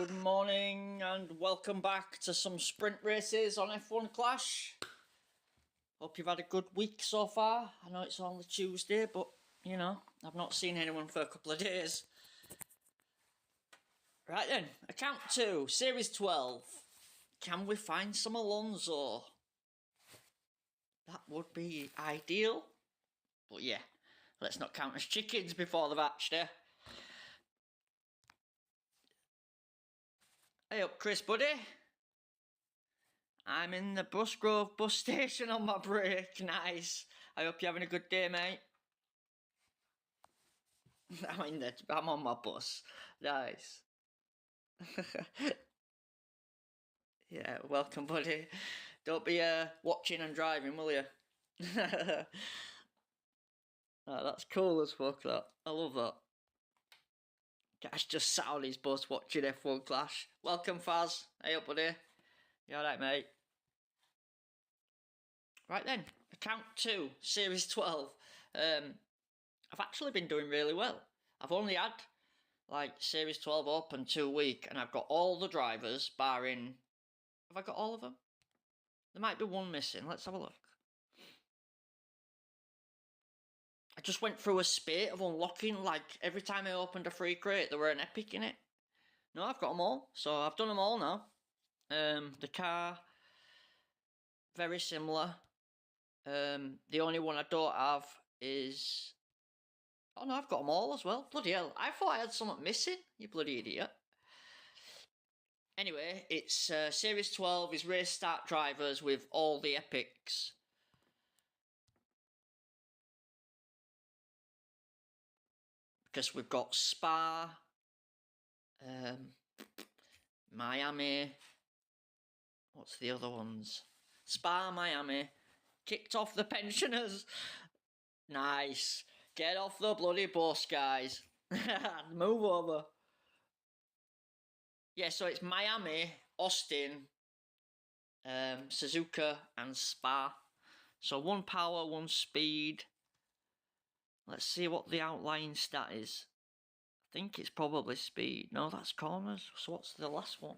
Good morning and welcome back to some sprint races on F1-Clash. Hope you've had a good week so far. I know it's only Tuesday, but you know, I've not seen anyone for a couple of days. Right then, account 2, series 12. Can we find some Alonso? That would be ideal. But yeah, let's not count as chickens before the match there. Hey up, Chris, buddy. I'm in the Busgrove bus station on my break. Nice. I hope you're having a good day, mate. I'm on my bus. Nice. Yeah, welcome, buddy. Don't be watching and driving, will you? Oh, that's cool as fuck, that. I love that. Guy's just sat on his bus watching F1-Clash. Welcome, Faz. Hey up, buddy. You alright, mate? Right then, account 2, series 12. I've actually been doing really well. I've only had like series 12 open 2 weeks and I've got all the drivers barring... Have I got all of them? There might be one missing. Let's have a look. I just went through a spate of unlocking, like every time I opened a free crate there were an epic in it. No, I've got them all. So I've done them all now. The car, very similar. The only one I don't have is... Oh no, I've got them all as well. Bloody hell, I thought I had something missing, you bloody idiot. Anyway, it's Series 12 is race start drivers with all the epics. Because we've got Spa, Miami, what's the other ones? Spa, Miami, kicked off the pensioners. Nice. Get off the bloody bus, guys. Move over. Yeah, so it's Miami, Austin, Suzuka and Spa. So 1 power, 1 speed. Let's see what the outlying stat is. I think it's probably speed. No, that's corners. So what's the last one?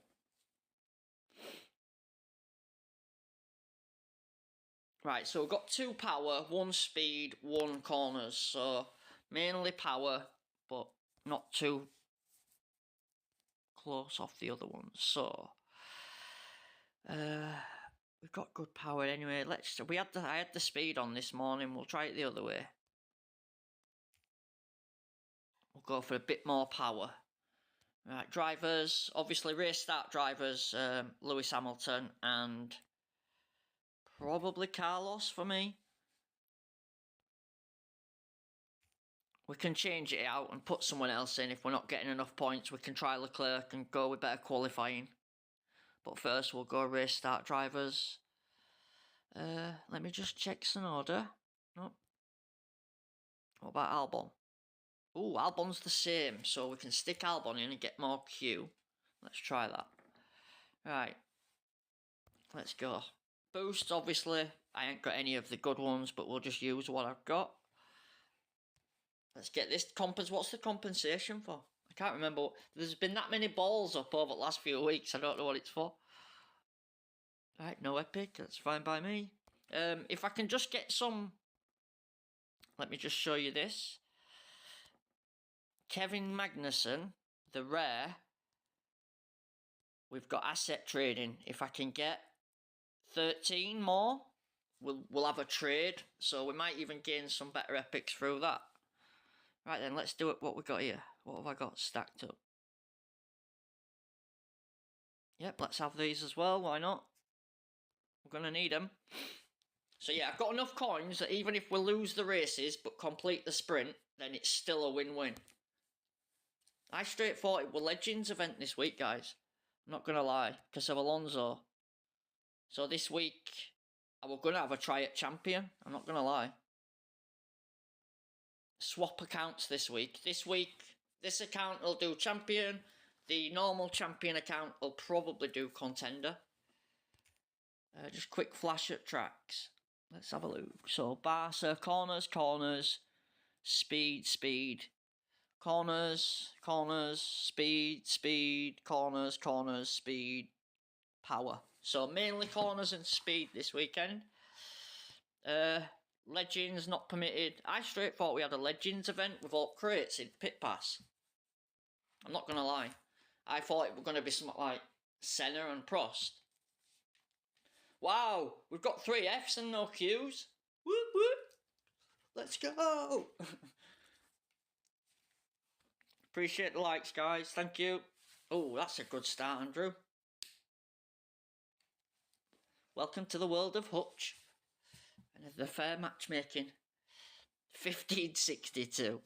Right, so we've got 2 power, 1 speed, 1 corners. So mainly power, but not too close off the other ones. So we've got good power anyway. I had the speed on this morning. We'll try it the other way. We'll go for a bit more power. Right, drivers, obviously race start drivers, Lewis Hamilton and probably Carlos for me. We can change it out and put someone else in. If we're not getting enough points, we can try Leclerc and go with better qualifying. But first we'll go race start drivers. Let me just check Sonoda. Nope. What about Albon? Ooh, Albon's the same, so we can stick Albon in and get more Q. Let's try that. Right. Let's go. Boost, obviously. I ain't got any of the good ones, but we'll just use what I've got. Let's get this what's the compensation for? I can't remember. There's been that many balls up over the last few weeks. I don't know what it's for. Right, no epic. That's fine by me. If I can just get some... Let me just show you this. Kevin Magnussen, the rare. We've got asset trading. If I can get 13 more, we'll have a trade. So we might even gain some better epics through that. Right then, let's do it. What we got here? What have I got stacked up? Yep, let's have these as well. Why not? We're going to need them. So yeah, I've got enough coins that even if we lose the races but complete the sprint, then it's still a win-win. I straight thought it was Legends event this week, guys. I'm not going to lie, because of Alonso. So this week, I was going to have a try at Champion. I'm not going to lie. Swap accounts this week. This week, this account will do Champion. The normal Champion account will probably do Contender. Just quick flash at tracks. Let's have a look. So Barca, corners, speed, Corners, corners, speed, speed, corners, corners, speed, power. So mainly corners and speed this weekend. Legends not permitted. I straight thought we had a Legends event with all crates in Pit Pass. I'm not gonna lie. I thought it was gonna be something like Senna and Prost. Wow, we've got 3 Fs and no Qs. Whoop whoop. Let's go. Appreciate the likes, guys. Thank you. Oh, that's a good start, Andrew. Welcome to the world of Hutch and the fair matchmaking. 1562.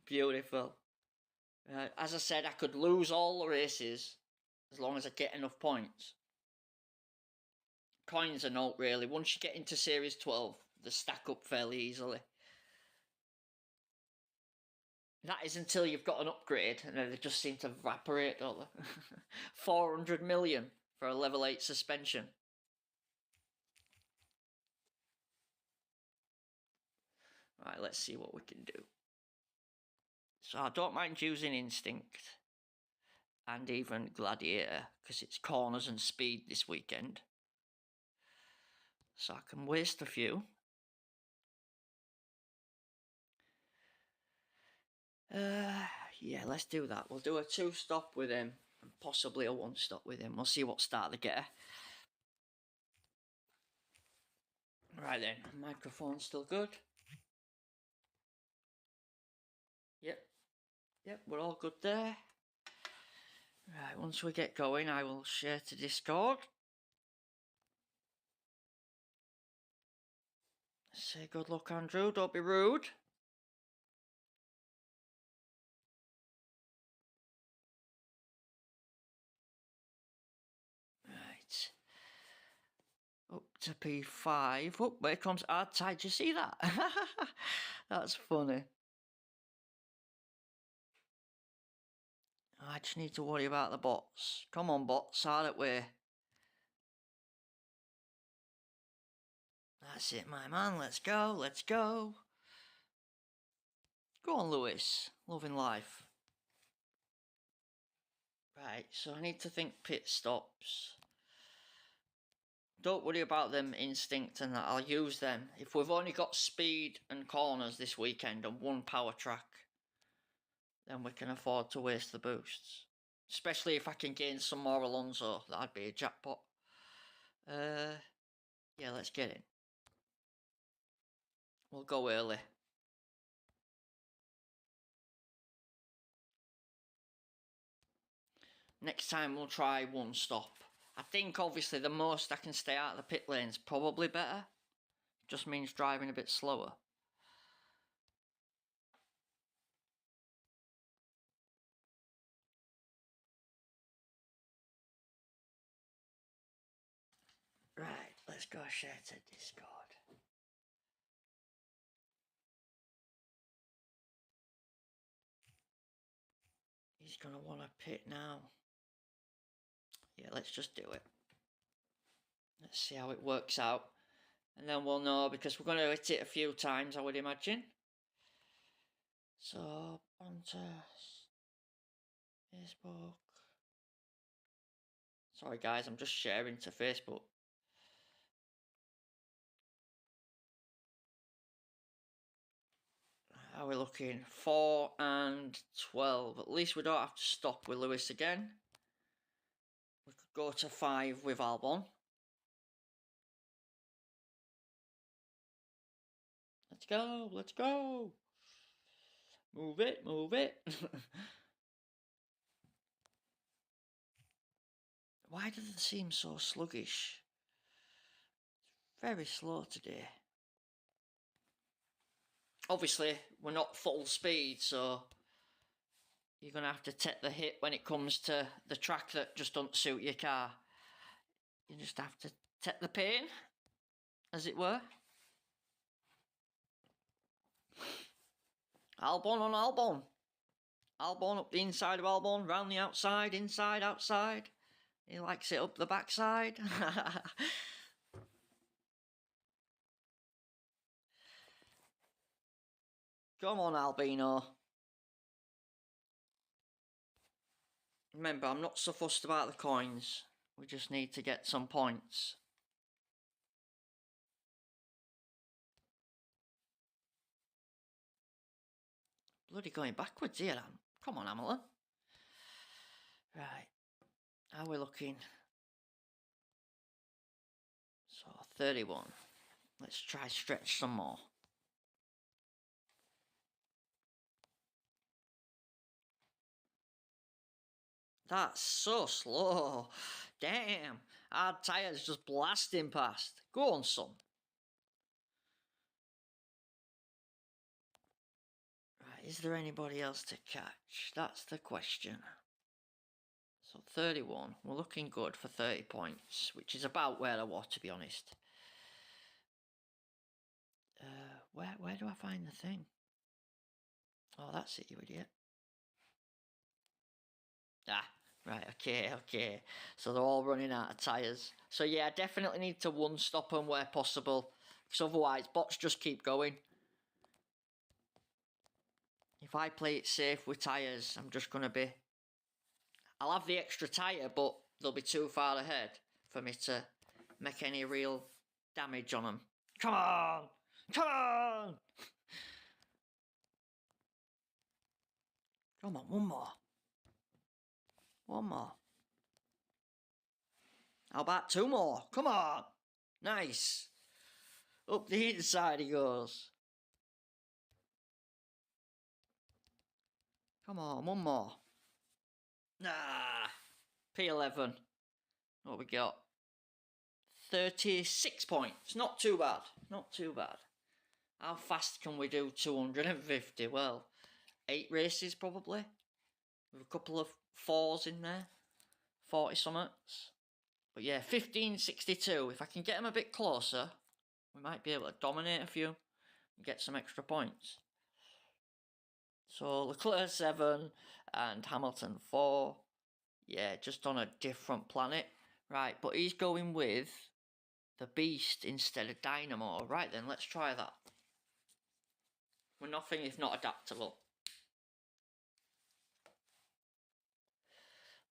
Beautiful. As I said, I could lose all the races as long as I get enough points. Coins are not really. Once you get into Series 12, they stack up fairly easily. That is until you've got an upgrade, and then they just seem to evaporate, don't they? 400 million for a level 8 suspension. Right, let's see what we can do. So I don't mind using Instinct and even Gladiator, because it's corners and speed this weekend. So I can waste a few. Yeah, let's do that. We'll do a 2-stop with him and possibly a 1-stop with him. We'll see what start they get. Right then, microphone's still good. Yep, we're all good there. Right, once we get going, I will share to Discord. Say good luck, Andrew. Don't be rude. Right. Up to P5. Oh, where comes hard tide. Did you see that? That's funny. I just need to worry about the bots. Come on, bots, hard at way. That's it, my man. Let's go, let's go. Go on, Lewis. Loving life. Right, so I need to think pit stops. Don't worry about them instinct and that. I'll use them. If we've only got speed and corners this weekend and 1 power track, then we can afford to waste the boosts. Especially if I can gain some more Alonso. That'd be a jackpot. Yeah, let's get it. We'll go early. Next time we'll try 1 stop. I think obviously the most I can stay out of the pit lane's probably better. Just means driving a bit slower. Right, let's go share to Discord. He's gonna want to pit now. Yeah, let's just do it. Let's see how it works out. And then we'll know, because we're going to hit it a few times, I would imagine. So, Pontus, Facebook. Sorry guys, I'm just sharing to Facebook. How are we looking? 4 and 12. At least we don't have to stop with Lewis again. We could go to 5 with Albon. Let's go, let's go. Move it, move it. Why does it seem so sluggish? It's very slow today. Obviously, we're not full speed, so you're going to have to take the hit when it comes to the track that just don't suit your car. You just have to take the pain, as it were. Albon on Albon. Albon up the inside of Albon, round the outside, inside, outside. He likes it up the backside. Come on, Albino. Remember, I'm not so fussed about the coins. We just need to get some points. Bloody going backwards here, Am. Come on, Hamilton. Right. How are we looking? So, 31. Let's try stretch some more. That's so slow. Damn. Our tyres just blasting past. Go on, son. Right, is there anybody else to catch? That's the question. So 31. We're looking good for 30 points, which is about where I was, to be honest. Where do I find the thing? Oh, that's it, you idiot. Ah, right, okay. So they're all running out of tyres. So yeah, I definitely need to one-stop them where possible, because otherwise bots just keep going. If I play it safe with tyres, I'm just going to be... I'll have the extra tyre, but they'll be too far ahead for me to make any real damage on them. Come on! Come on! Come on, one more. One more. How about two more? Come on! Nice! Up the inside he goes. Come on, one more. Nah! P11. What we got? 36 points. Not too bad. Not too bad. How fast can we do 250? Well, 8 races probably. With a couple of 4s in there. 40 summits. But yeah, 1562. If I can get them a bit closer, we might be able to dominate a few and get some extra points. So Leclerc 7 and Hamilton 4. Yeah, just on a different planet. Right, but he's going with the Beast instead of Dynamo. Right then, let's try that. We're nothing if not adaptable.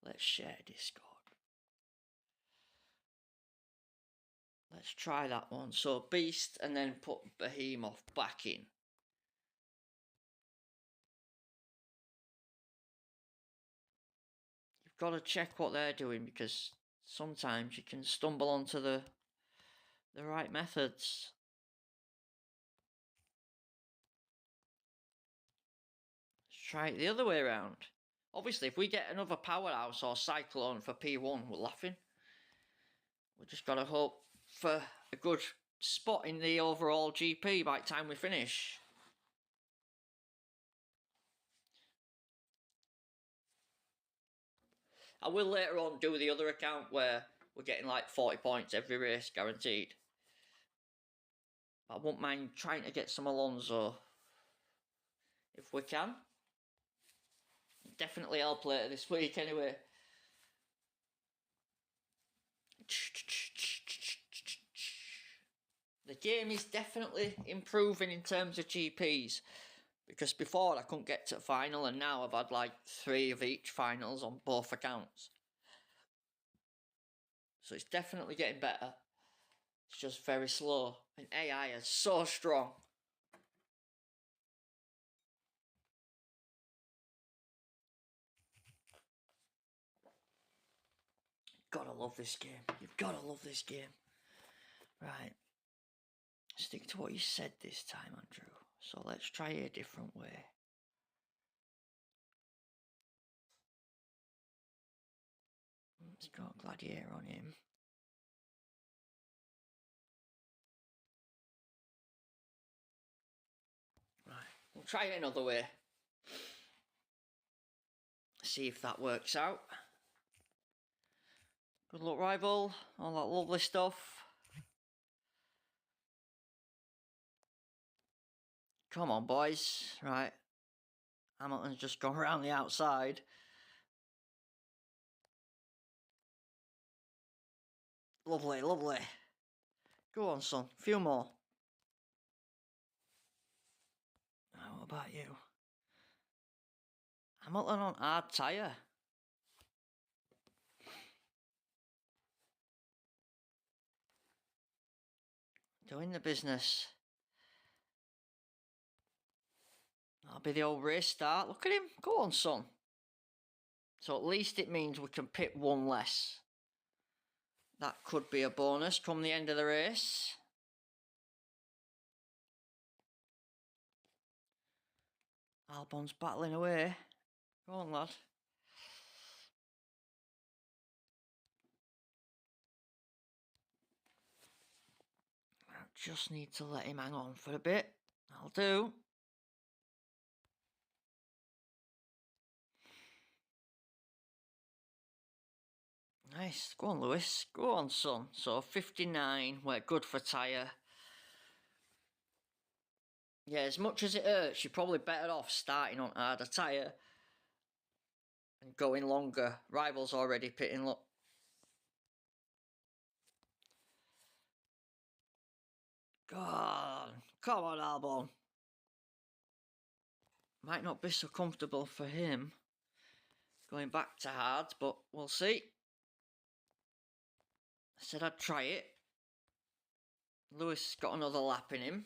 Let's share Discord. Let's try that one. So Beast and then put Behemoth back in. You've got to check what they're doing because sometimes you can stumble onto the right methods. Let's try it the other way around. Obviously, if we get another Powerhouse or Cyclone for P1, we're laughing. We just got to hope for a good spot in the overall GP by the time we finish. I will later on do the other account where we're getting like 40 points every race guaranteed. But I won't mind trying to get some Alonso if we can. Definitely I'll play it this week anyway. The game is definitely improving in terms of GPs. Because before I couldn't get to the final and now I've had like 3 of each finals on both accounts. So it's definitely getting better. It's just very slow. And AI is so strong. Gotta love this game. You've gotta love this game. Right. Stick to what you said this time, Andrew. So let's try it a different way. Let's go Gladiator on him. Right. We'll try it another way. See if that works out. Good luck, rival. All that lovely stuff. Come on, boys. Right. Hamilton's just gone around the outside. Lovely, lovely. Go on, son. A few more. Oh, about you? Hamilton on hard tyre. Doing the business. That'll be the old race start. Look at him. Go on, son. So at least it means we can pit one less. That could be a bonus come the end of the race. Albon's battling away. Go on, lad. I just need to let him hang on for a bit. I'll do. Nice. Go on, Lewis. Go on, son. So 59. We're good for tyre. Yeah, as much as it hurts, you're probably better off starting on harder tyre and going longer. Rivals already pitting, look. Go on. Come on, Albon. Might not be so comfortable for him going back to hard, but we'll see. I said I'd try it. Lewis got another lap in him.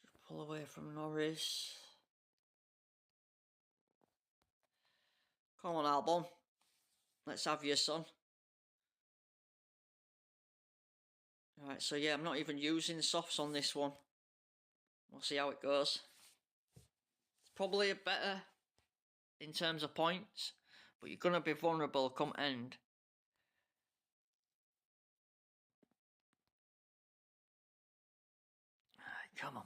Just pull away from Norris. Come on, Albon. Let's have your son. Alright, so yeah, I'm not even using softs on this one. We'll see how it goes. It's probably a better in terms of points, but you're going to be vulnerable come end. Alright, come on.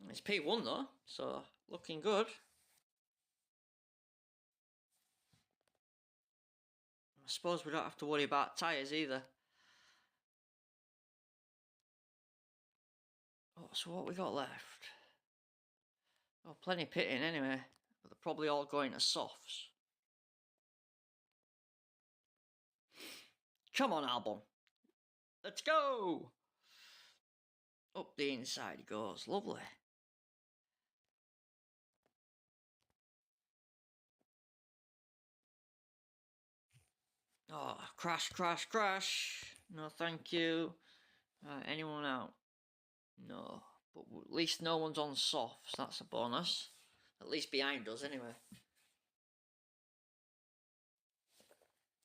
It's P1 though, so looking good. I suppose we don't have to worry about tyres either. Oh, so what we got left? Oh, plenty pitting anyway, but they're probably all going to softs. Come on, Albon. Let's go! Up the inside he goes. Lovely. Oh, crash, crash, crash. No, thank you. Anyone out? No. But at least no one's on softs. That's a bonus. At least behind us, anyway.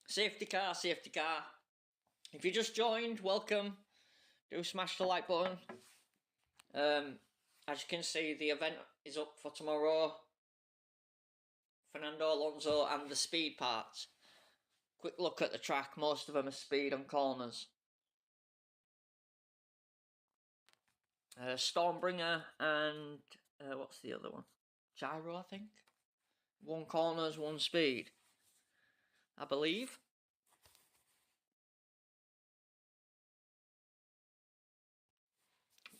Safety car, safety car. If you just joined, welcome. Do smash the like button. As you can see, the event is up for tomorrow. Fernando Alonso and the speed parts. Quick look at the track. Most of them are speed and corners. Stormbringer and what's the other one? Gyro, I think. One corners, one speed, I believe.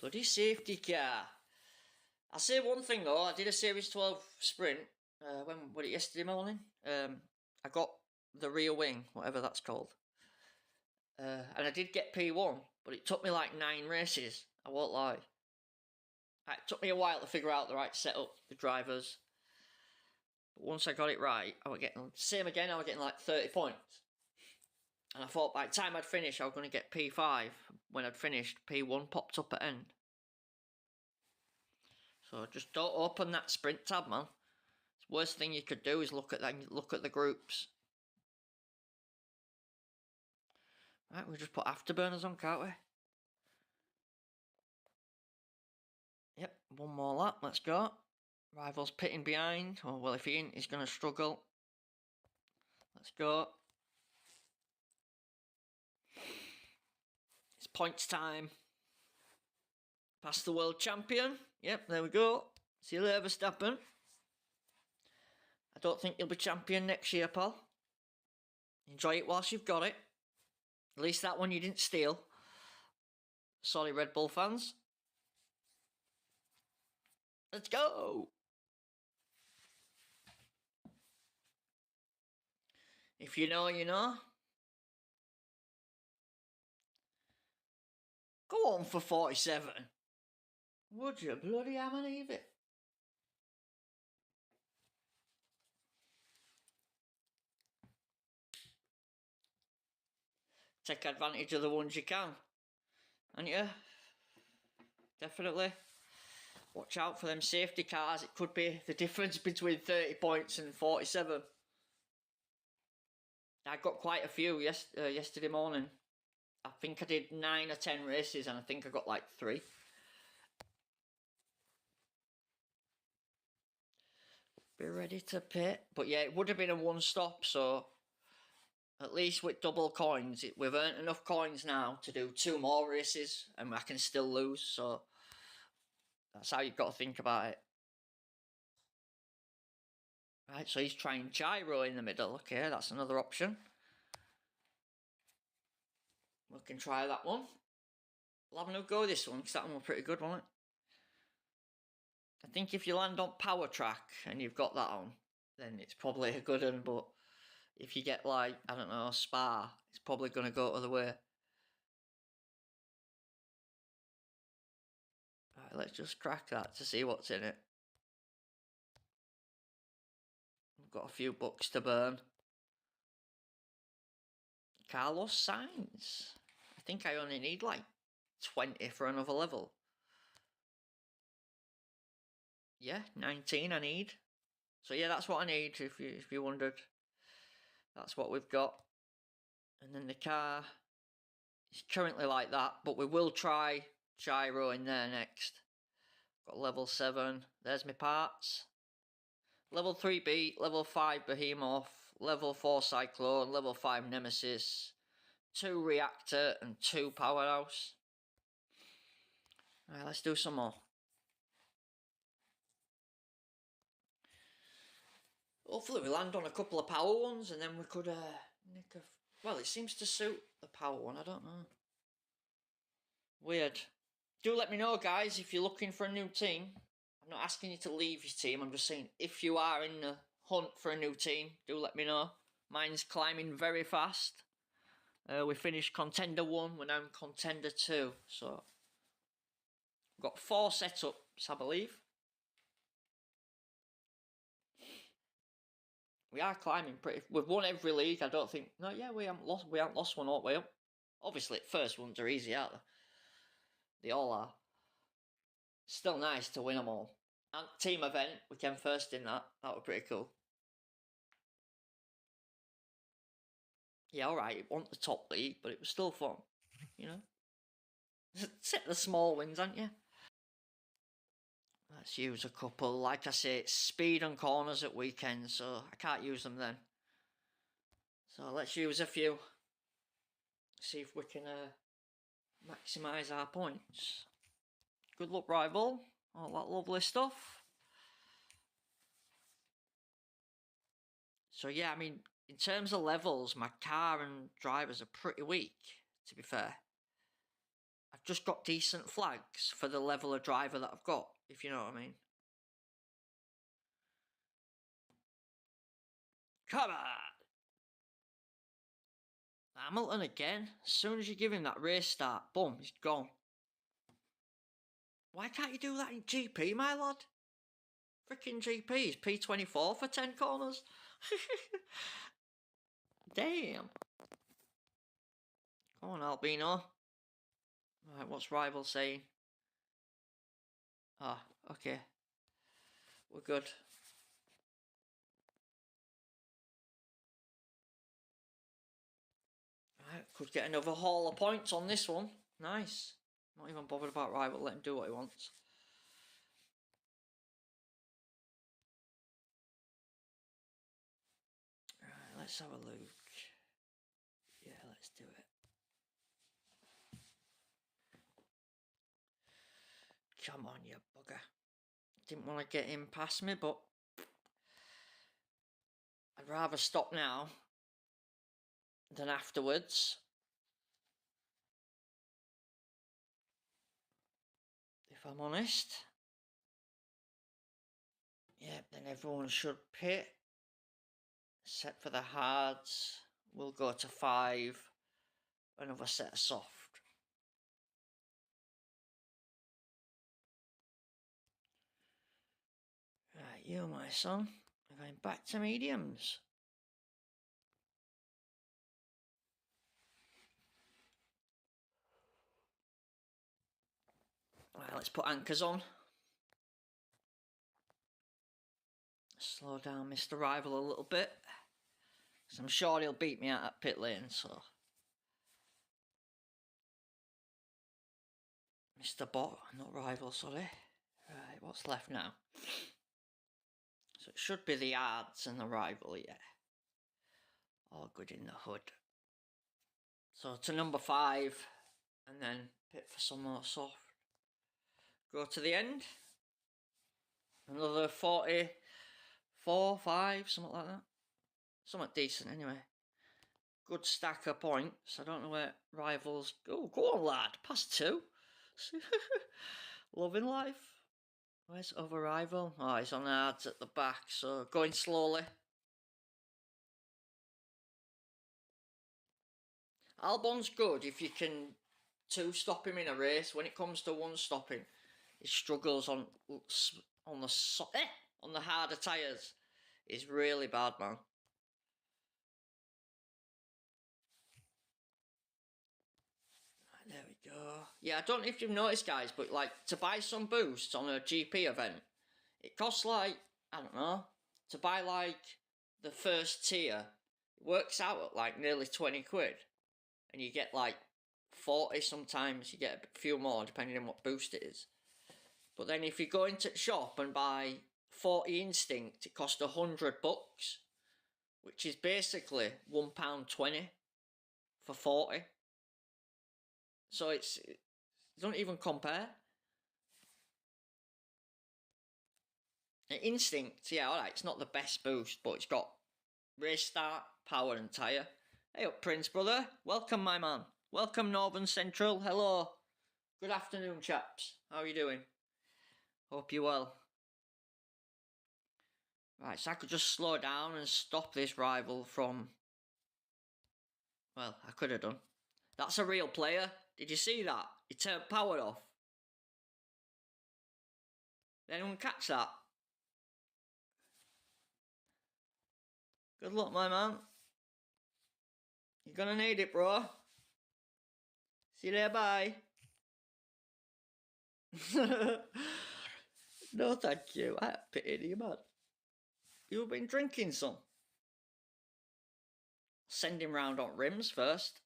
Bloody safety car. I'll say one thing though. I did a Series 12 sprint. When was it? Yesterday morning. I got the rear wing, whatever that's called. And I did get P1, but it took me like 9 races. I won't lie. It took me a while to figure out the right setup, the drivers. But once I got it right, I was getting same again. I was getting like 30 points, and I thought by the time I'd finish, I was going to get P5. When I'd finished, P1 popped up at end. So just don't open that sprint tab, man. The worst thing you could do is look at that. Look at the groups. Right, we'll just put afterburners on, can't we? Yep, one more lap, let's go. Rivals pitting behind. Oh, well, if he ain't, he's going to struggle. Let's go. It's points time. Past the world champion. Yep, there we go. See you later, Verstappen. I don't think you'll be champion next year, pal. Enjoy it whilst you've got it. At least that one you didn't steal. Sorry, Red Bull fans. Let's go! If you know, you know. Go on for 47. Would you bloody hammer leave it? Take advantage of the ones you can. And yeah, definitely. Watch out for them safety cars. It could be the difference between 30 points and 47. I got quite a few yesterday morning. I think I did 9 or 10 races and I think I got like 3. Be ready to pit. But yeah, it would have been a one stop, so at least with double coins, we've earned enough coins now to do 2 more races and I can still lose, so that's how you've got to think about it. Right, so he's trying gyro in the middle. Okay, that's another option. We can try that one. We'll have a go with this one, because that one was pretty good, wasn't it? I think if you land on power track and you've got that on, then it's probably a good one, but if you get like, I don't know, Spa, it's probably going to go the other way. Right, let's just crack that to see what's in it. We've got a few bucks to burn. Carlos Sainz. I think I only need like 20 for another level. Yeah, 19 I need. So yeah, that's what I need, if you wondered. That's what we've got. And then the car is currently like that, but we will try gyro in there next. Got level 7. There's my parts. Level 3 Beat, level 5 Behemoth, level 4 Cyclone, level 5 Nemesis, 2 Reactor and 2 Powerhouse. Alright, let's do some more. Hopefully we land on a couple of power ones and then we could nick a... Well, it seems to suit the power one, I don't know. Weird. Do let me know, guys, if you're looking for a new team. I'm not asking you to leave your team, I'm just saying if you are in the hunt for a new team, do let me know. Mine's climbing very fast. We finished Contender 1, we're now in Contender 2, so... We've got 4 setups, I believe. We are climbing pretty... We've won every league, I don't think... No, yeah, we haven't lost one, all the way up. Obviously, first ones are easy, aren't they? They all are. Still nice to win them all. And team event, we came first in that. That was pretty cool. Yeah, alright, it wasn't the top league, but it was still fun. You know? Set the small wins, aren't you? Let's use a couple. Like I say, it's speed and corners at weekends, so I can't use them then. So let's use a few. See if we can maximise our points. Good luck, rival. All that lovely stuff. So yeah, I mean, in terms of levels, my car and drivers are pretty weak, to be fair. I've just got decent flags for the level of driver that I've got, if you know what I mean. Come on! Hamilton again. As soon as you give him that race start, boom, he's gone. Why can't you do that in GP, my lad? Freaking GP, he's P24 for 10 corners. Damn. Come on, Albino. Right, what's rival saying? Ah, okay. We're good. Right, could get another haul of points on this one. Nice. Not even bothered about rival, let him do what he wants. Right, let's have a look. Yeah, let's do it. Come on, you bugger. Didn't want to get him past me, but I'd rather stop now than afterwards. If I'm honest. Yep, then everyone should pit. Set for the hards. We'll go to 5. Another set of soft. you, my son. We're going back to mediums. Right, let's put anchors on. Slow down Mr. Rival a little bit. Because I'm sure he'll beat me out at pit lane, so. Mr. Bot, not Rival, sorry. Right, what's left now? So it should be the Yards and the Rival, yeah. All good in the hood. So to number 5, and then pit for some more soft. Go to the end. Another 44, 5, something like that. Something decent anyway. Good stack of points. I don't know where Rivals go. Go on, lad. Past 2. Loving life. Where's other Rival? Oh, he's on Yards at the back, so going slowly. Albon's good if you can 2-stop him in a race. When it comes to 1-stopping, he struggles on the harder tyres. He's really bad, man. Right, there we go. Yeah, I don't know if you've noticed, guys, but like to buy some boosts on a GP event, it costs like, I don't know, to buy like the first tier, it works out at like nearly 20 quid. And you get like 40 sometimes, you get a few more depending on what boost it is. But then if you go into the shop and buy 40 Instinct, it costs $100, which is basically £1.20 for 40. So it doesn't even compare. Instinct, yeah, alright, it's not the best boost, but it's got race start, power and tyre. Hey up, Prince, brother. Welcome, my man. Welcome, Northern Central. Hello. Good afternoon, chaps. How are you doing? Hope you're well. Right, so I could just slow down and stop this Rival from... Well, I could have done. That's a real player. Did you see that? He turned power off. Did anyone catch that? Good luck, my man. You're gonna need it, bro. See you there, bye. No, thank you. I pity you, man. You've been drinking some. Send him round on rims first.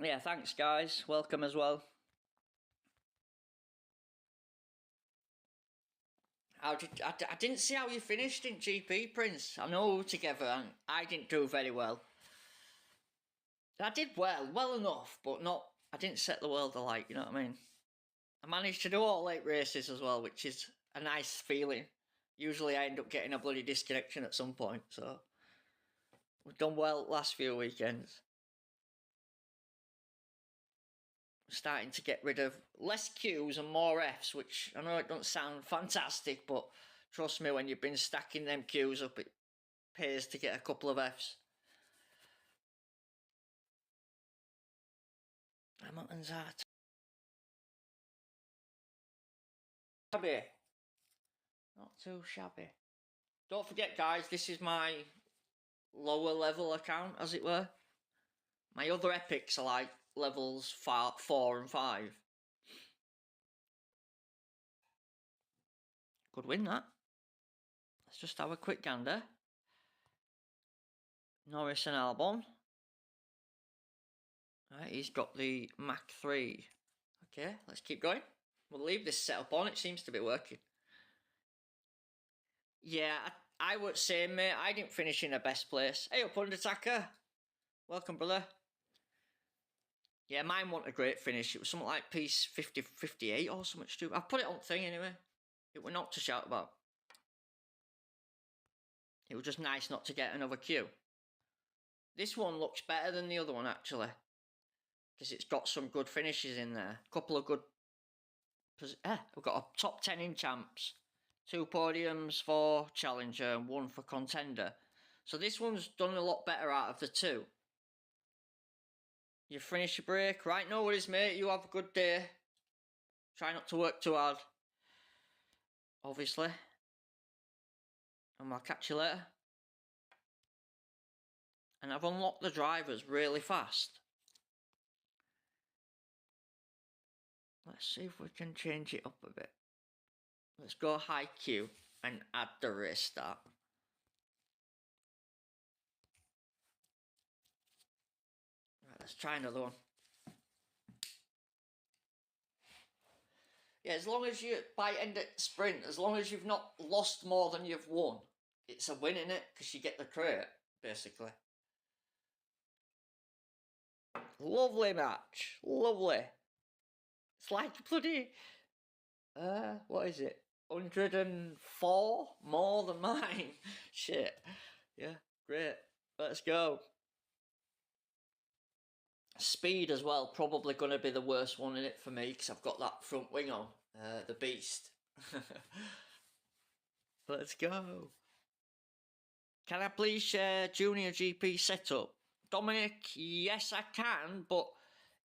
Yeah, thanks, guys. Welcome as well. I didn't see how you finished in GP, Prince. I know we were together and I didn't do very well. I did well enough, but not... I didn't set the world alight, you know what I mean? I managed to do all 8 races as well, which is a nice feeling. Usually I end up getting a bloody disconnection at some point, so... We've done well last few weekends. Starting to get rid of less Qs and more Fs, which I know it doesn't sound fantastic, but trust me, when you've been stacking them Qs up, it pays to get a couple of Fs. Hamilton's art. Shabby. Not too shabby. Don't forget, guys, this is my lower level account, as it were. My other epics are like levels 4 and 5. Good win, that. Let's just have a quick gander. Norris and Albon. Right, he's got the Mach 3. Okay, let's keep going. We'll leave this setup on. It seems to be working. Yeah, I would say, mate, I didn't finish in a best place. Hey up, Undertaker. Welcome, brother. Yeah, mine wasn't a great finish. It was something like piece 58 or something stupid. I've put it on thing anyway. It was not to shout about. It was just nice not to get another Q. This one looks better than the other one, actually. Because it's got some good finishes in there. A couple of good... we've got a top 10 in champs. 2 podiums for Challenger and 1 for Contender. So this one's done a lot better out of the 2. You finish your break. Right, no worries, mate. You have a good day. Try not to work too hard, obviously. And I'll catch you later. And I've unlocked the drivers really fast. Let's see if we can change it up a bit. Let's go high Q and add the race start. Right, let's try another one. Yeah, as long as you, by end of sprint, as long as you've not lost more than you've won, it's a win, innit? Because you get the crate, basically. Lovely match. Lovely. It's like bloody... what is it? 104 more than mine. Shit. Yeah, great. Let's go. Speed as well, probably going to be the worst one in it for me because I've got that front wing on, the beast. Let's go. Can I please share Junior GP setup? Dominic, yes I can, but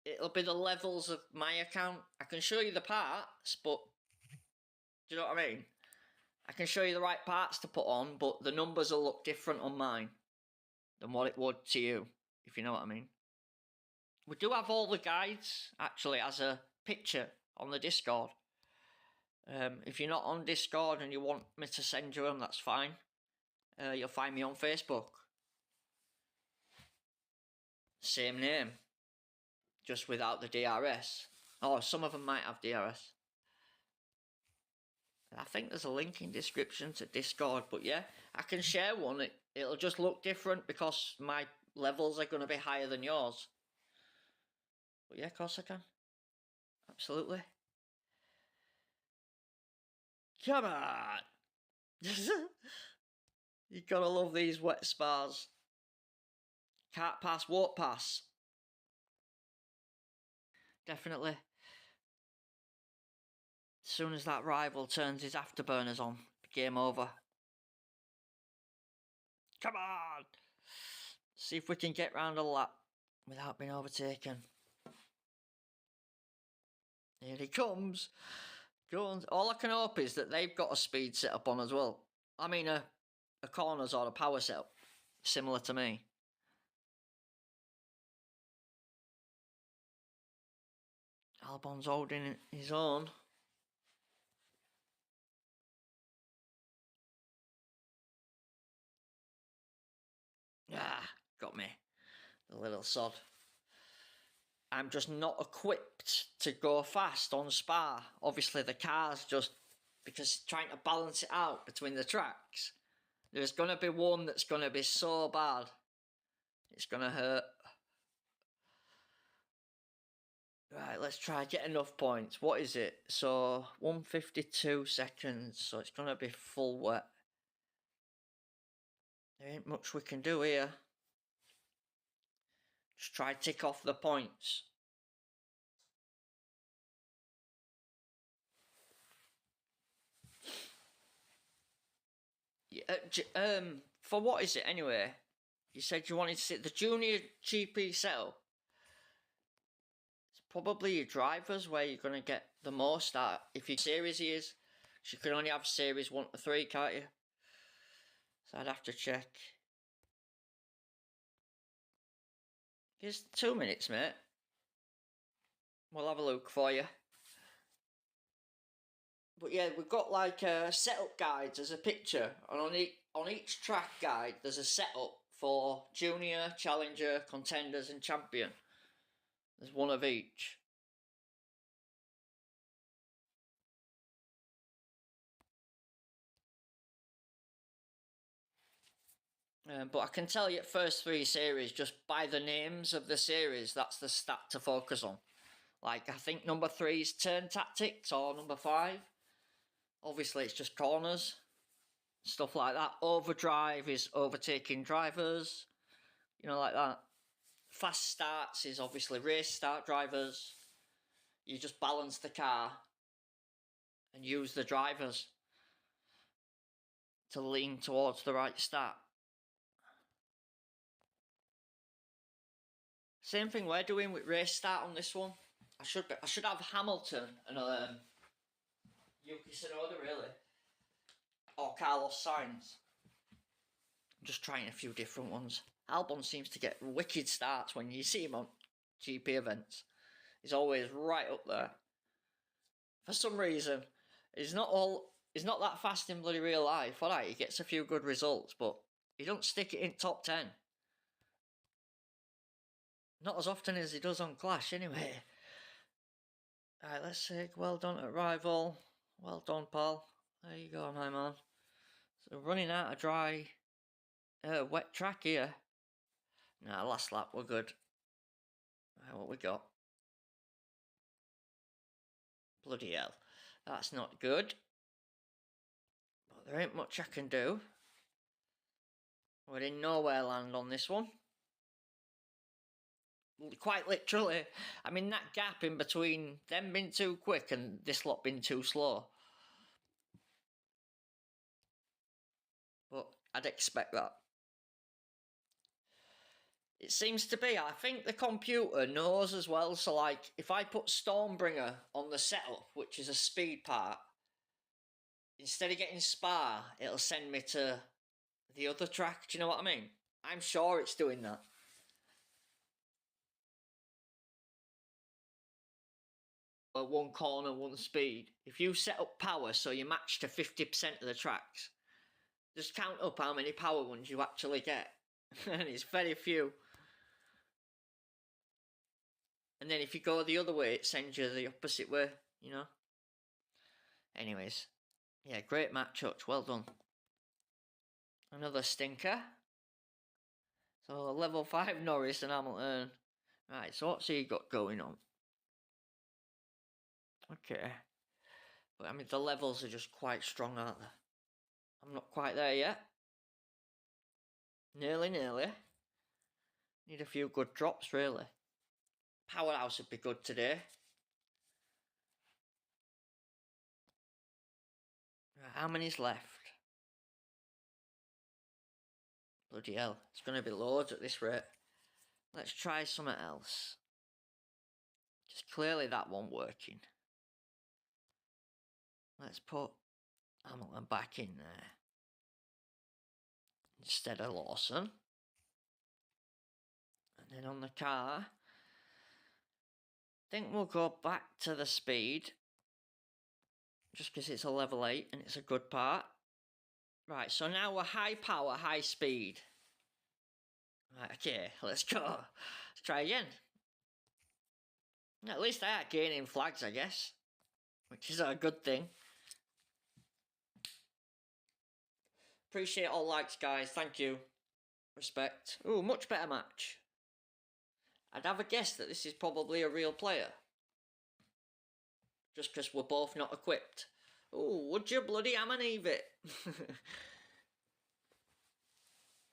it'll be the levels of my account. I can show you the parts, but do you know what I mean? I can show you the right parts to put on, but the numbers will look different on mine than what it would to you, if you know what I mean. We do have all the guides, actually, as a picture on the Discord. If you're not on Discord and you want me to send you them, that's fine. You'll find me on Facebook. Same name, just without the DRS. Oh, some of them might have DRS. I think there's a link in description to Discord, but yeah, I can share one. It'll just look different because my levels are going to be higher than yours. But yeah, of course I can. Absolutely. Come on! You gotta love these wet spars. Can't pass, won't pass. Definitely. As soon as that rival turns his afterburners on, game over. Come on! See if we can get round a lap without being overtaken. Here he comes. Go on. All I can hope is that they've got a speed setup on as well. I mean a corners or a power setup, similar to me. Albon's holding his own. Ah, got me. The little sod. I'm just not equipped to go fast on Spa. Obviously the car's just, because trying to balance it out between the tracks. There's going to be one that's going to be so bad. It's going to hurt. Right, let's try get enough points. What is it? So 152 seconds. So it's going to be full wet. There ain't much we can do here. Just try tick off the points. Yeah, for what is it anyway? You said you wanted to see the Junior GP setup. It's probably your drivers where you're going to get the most out. If your series is, you can only have series 1 to 3, can't you? So I'd have to check. Just 2 minutes, mate. We'll have a look for you. But yeah, we've got like setup guides as a picture, and on each track guide there's a setup for Junior, Challenger, Contenders and Champion. There's one of each. But I can tell you at first 3 series, just by the names of the series, that's the stat to focus on. Like, I think number 3 is turn tactics, or number 5. Obviously, it's just corners, stuff like that. Overdrive is overtaking drivers, you know, like that. Fast starts is obviously race start drivers. You just balance the car and use the drivers to lean towards the right start. Same thing we're doing with race start on this one. I should have Hamilton and Yuki Tsunoda really, or Carlos Sainz. I'm just trying a few different ones. Albon seems to get wicked starts when you see him on GP events. He's always right up there. For some reason, he's not that fast in bloody real life. Alright, he gets a few good results, but he don't stick it in top 10. Not as often as he does on Clash, anyway. Alright, let's say well done at rival. Well done, pal. There you go, my man. So running out of dry, wet track here. Nah, last lap, we're good. Right, what we got? Bloody hell. That's not good. But there ain't much I can do. We're in nowhere land on this one. Quite literally. I mean, that gap in between them being too quick and this lot being too slow. But I'd expect that. It seems to be, I think the computer knows as well, so like, if I put Stormbringer on the setup, which is a speed part, instead of getting Spa, it'll send me to the other track, do you know what I mean? I'm sure it's doing that. One corner, one speed. If you set up power so you match to 50% of the tracks, just count up how many power ones you actually get. And it's very few. And then if you go the other way, it sends you the opposite way, you know? Anyways. Yeah, great match, Hutch. Well done. Another stinker. So, level 5 Norris and Hamilton. Right, so what's he got going on? Okay. But, I mean, the levels are just quite strong, aren't they? I'm not quite there yet. Nearly. Need a few good drops, really. Powerhouse would be good today. Right, how many's left? Bloody hell, it's going to be loads at this rate. Let's try something else. Just clearly that one working. Let's put Hamilton back in there. Instead of Lawson. And then on the car, I think we'll go back to the speed. Just because it's a level 8 and it's a good part. Right, so now we're high power, high speed. Right, okay, let's go. Let's try again. At least I are gaining flags, I guess. Which is a good thing. Appreciate all likes, guys. Thank you. Respect. Ooh, much better match. I'd have a guess that this is probably a real player. Just because we're both not equipped. Ooh, would you bloody Adam and Eve it?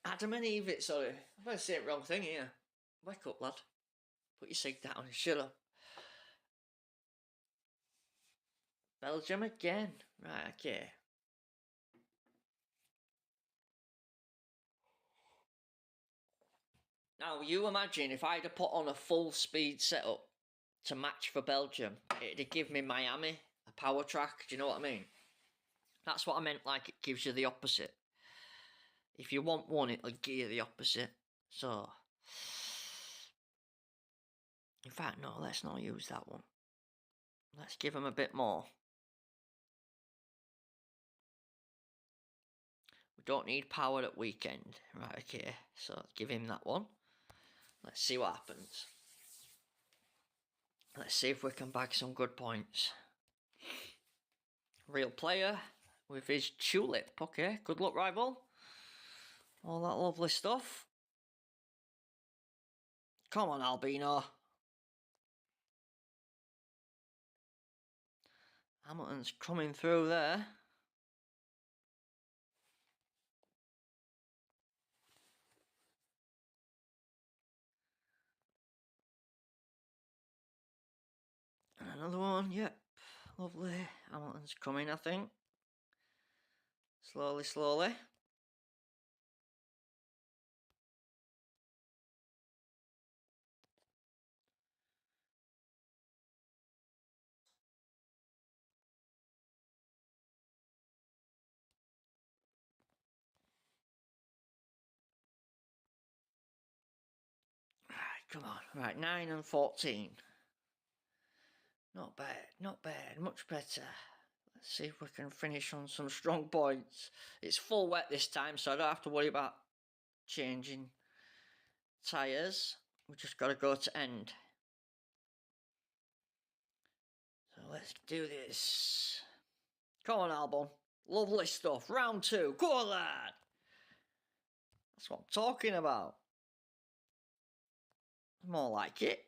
Adam and Eve it, sorry. I'm going to say the wrong thing here. Wake up, lad. Put your cig down and shut up. Belgium again. Right, okay. Now, you imagine if I'd have put on a full speed setup to match for Belgium, it'd give me Miami, a power track, do you know what I mean? That's what I meant, like it gives you the opposite. If you want one, it'll give you the opposite. So, in fact, no, let's not use that one. Let's give him a bit more. We don't need power at weekend. Right, okay, so give him that one. Let's see what happens. Let's see if we can bag some good points. Real player with his tulip. Okay, good luck, rival. All that lovely stuff. Come on, Albino. Hamilton's coming through there. And another one, yep. Lovely. Hamilton's coming, I think. Slowly. Come on. Right, 9 and 14. Not bad, not bad. Much better. Let's see if we can finish on some strong points. It's full wet this time, so I don't have to worry about changing tyres. We just got to go to end. So let's do this. Come on, Albon. Lovely stuff. Round 2. Go on, lad. That's what I'm talking about. More like it.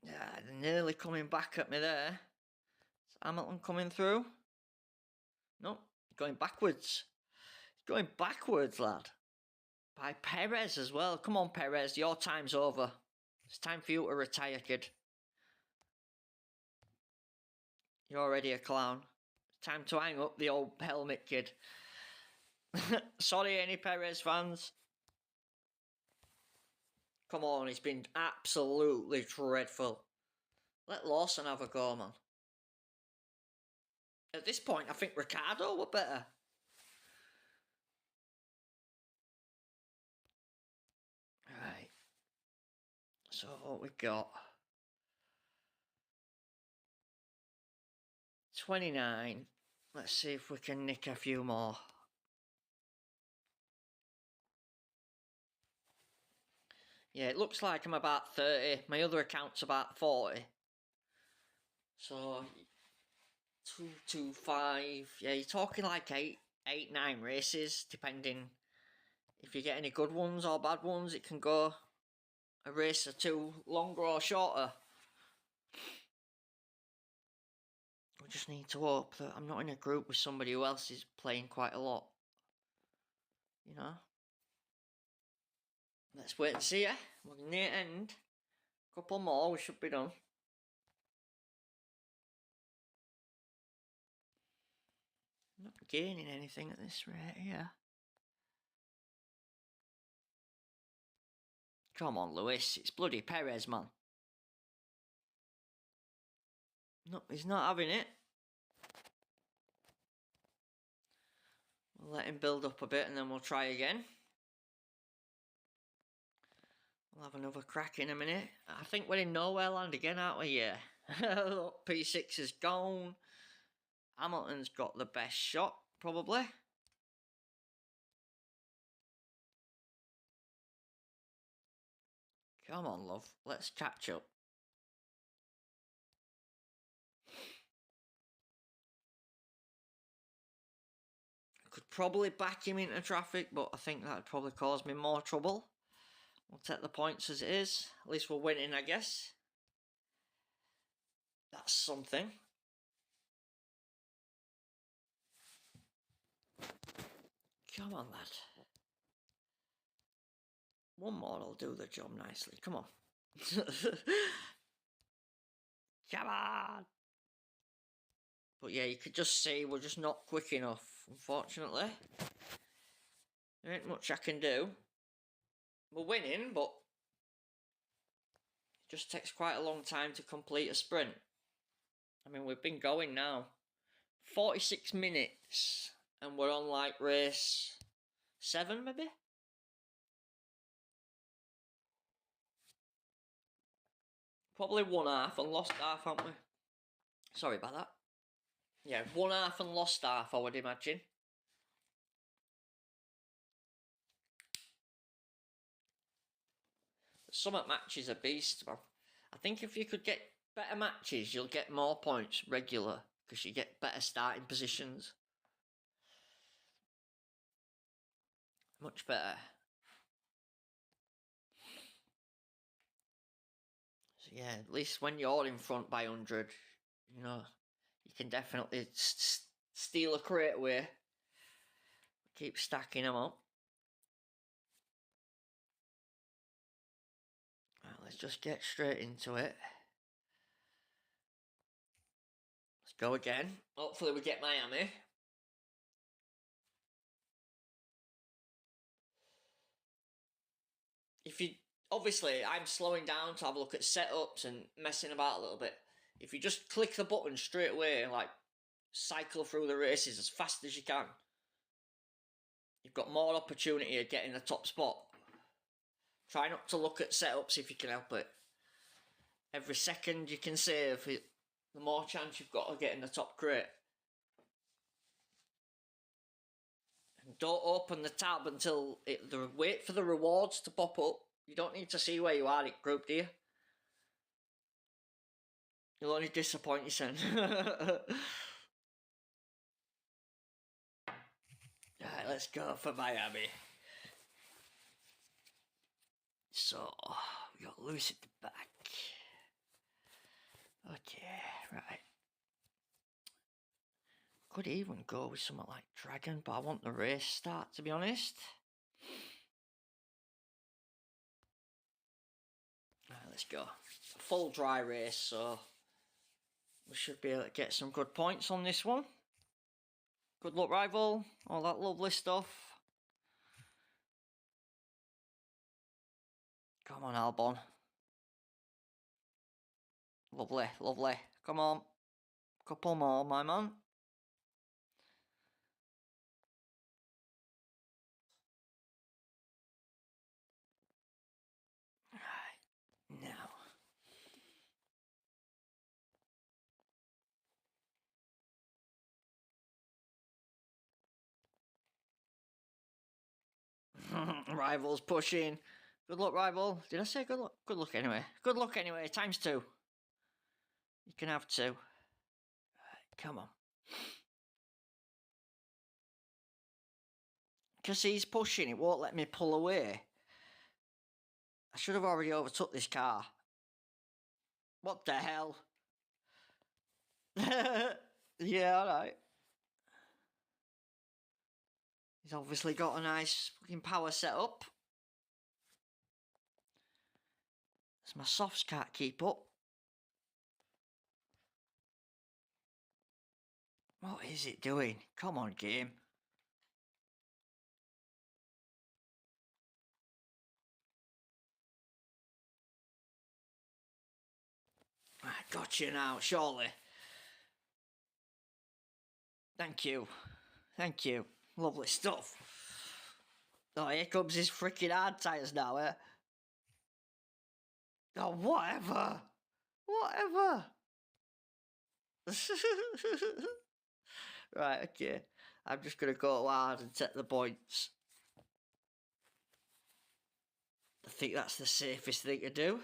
Yeah, they're nearly coming back at me there. Is Hamilton coming through? Nope, going backwards. Going backwards, lad. By Perez as well. Come on, Perez, your time's over. It's time for you to retire, kid. You're already a clown. Time to hang up the old helmet, kid. Sorry, any Perez fans. Come on, he's been absolutely dreadful. Let Lawson have a go, man. At this point, I think Ricciardo were better. Right. So what we got? 29. Let's see if we can nick a few more. Yeah, it looks like I'm about 30. My other account's about 40. So 225. Yeah, you're talking like 9 races, depending if you get any good ones or bad ones. It can go a race or two longer or shorter. We just need to hope that I'm not in a group with somebody who else is playing quite a lot. You know? Let's wait and see, We're near end. Couple more, we should be done. Not gaining anything at this rate here. Come on, Lewis. It's bloody Perez, man. No, he's not having it. We'll let him build up a bit and then we'll try again. We'll have another crack in a minute. I think we're in nowhere land again, aren't we? Yeah. Look, P6 is gone. Hamilton's got the best shot, probably. Come on, love. Let's catch up. I could probably back him into traffic, but I think that would probably cause me more trouble. We'll take the points as it is. At least we're winning, I guess. That's something. Come on, lad. One more will do the job nicely. Come on. Come on. But yeah, you could just see we're just not quick enough, unfortunately. There ain't much I can do. We're winning, but it just takes quite a long time to complete a sprint. I mean, we've been going now 46 minutes, and we're on like race 7, maybe? Probably one half and lost half, haven't we? Sorry about that. Yeah, one half and lost half, I would imagine. Summit matches are beast, man. I think if you could get better matches, you'll get more points regular, because you get better starting positions. Much better. So yeah, at least when you're in front by 100, you know, you can definitely steal a crate away. Keep stacking them up. Right, let's just get straight into it. Let's go again. Hopefully we get Miami. If you... Obviously, I'm slowing down to have a look at setups and messing about a little bit. If you just click the button straight away and, like, cycle through the races as fast as you can, you've got more opportunity of getting the top spot. Try not to look at setups if you can help it. Every second you can save, the more chance you've got of getting the top crate. And don't open the tab until wait for the rewards to pop up. You don't need to see where you are in group, do you? You'll only disappoint yourself. Right, let's go for Miami. So, we got Lewis at the back. Okay, right. Could even go with something like Dragon, but I want the race start, to be honest. Right, let's go. Full dry race, so we should be able to get some good points on this one. Good luck, rival. All that lovely stuff. Come on, Albon. Lovely, lovely. Come on. Couple more, my man. Right, now. Rival's pushing. Good luck, rival. Did I say good luck? Good luck anyway. Good luck anyway. Times 2. You can have 2. Right, come on. Because he's pushing, it won't let me pull away. I should have already overtook this car. What the hell? Yeah, alright. He's obviously got a nice fucking power setup. As my softs can't keep up. What is it doing? Come on, game. I got you now, surely. Thank you. Thank you. Lovely stuff. Oh, here comes his freaking hard tyres now, eh? Oh, whatever. Whatever. Right, okay. I'm just going to go hard and take the points. I think that's the safest thing to do.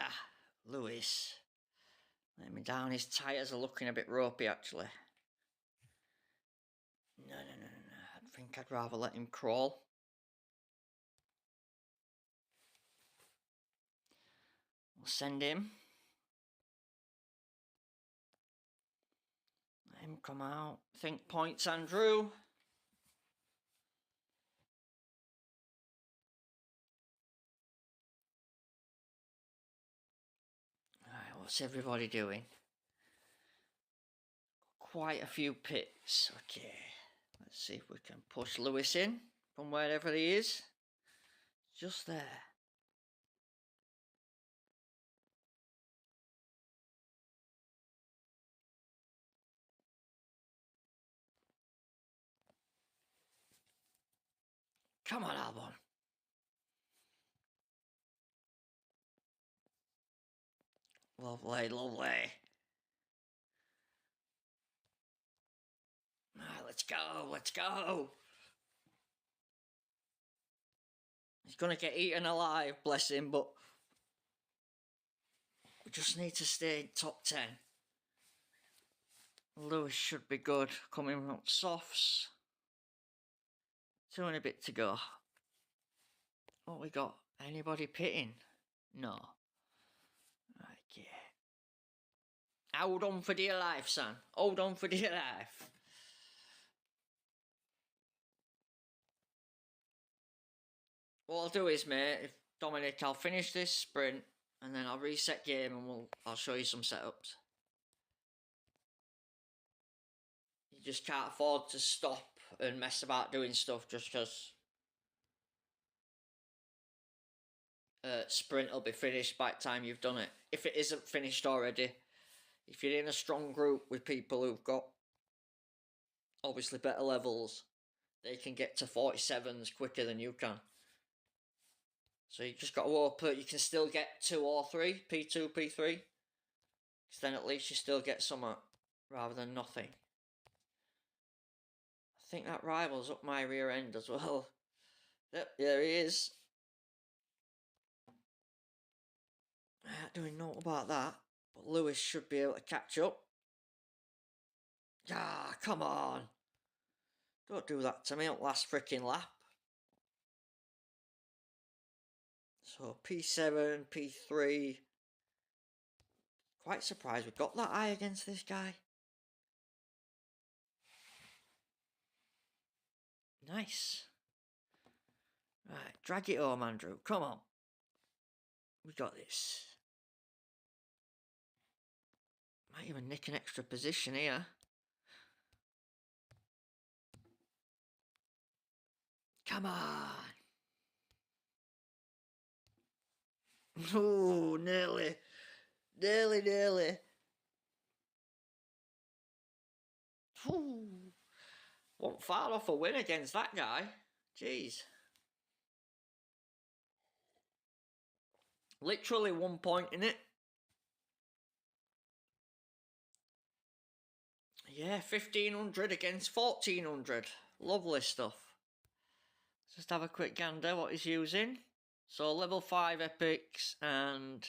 Ah, Lewis. Let me down. His tyres are looking a bit ropey, actually. No. I think I'd rather let him crawl. We'll send him. Let him come out. Think points, Andrew. Alright, what's everybody doing? Quite a few pits. Okay. Let's see if we can push Lewis in from wherever he is. Just there. Come on, Albon. Lovely, lovely. Right, let's go, let's go. He's going to get eaten alive, bless him, but we just need to stay in top 10. Lewis should be good, coming from softs. 2 and a bit to go. What we got? Anybody pitting? No. Okay. Hold on for dear life, son. Hold on for dear life. What I'll do is, mate, if Dominic, I'll finish this sprint and then I'll reset game and I'll show you some setups. You just can't afford to stop and mess about doing stuff just because sprint will be finished by the time you've done it. If it isn't finished already, if you're in a strong group with people who've got obviously better levels, they can get to 47s quicker than you can. So you just got to hope that you can still get 2 or 3, P2, P3. Because then at least you still get something rather than nothing. I think that rival's up my rear end as well. Yep, there he is. I don't doing note about that. But Lewis should be able to catch up. Ah, come on. Don't do that to me on last freaking lap. So P7, P3. Quite surprised we got that high against this guy. Nice. Right, drag it home, Andrew. Come on. We got this. Might even nick an extra position here. Come on. Oh, nearly. Nearly. Ooh. Wasn't far off a win against that guy. Jeez. Literally 1 point in it. Yeah, 1500 against 1400. Lovely stuff. Just have a quick gander what he's using. So level 5 epics and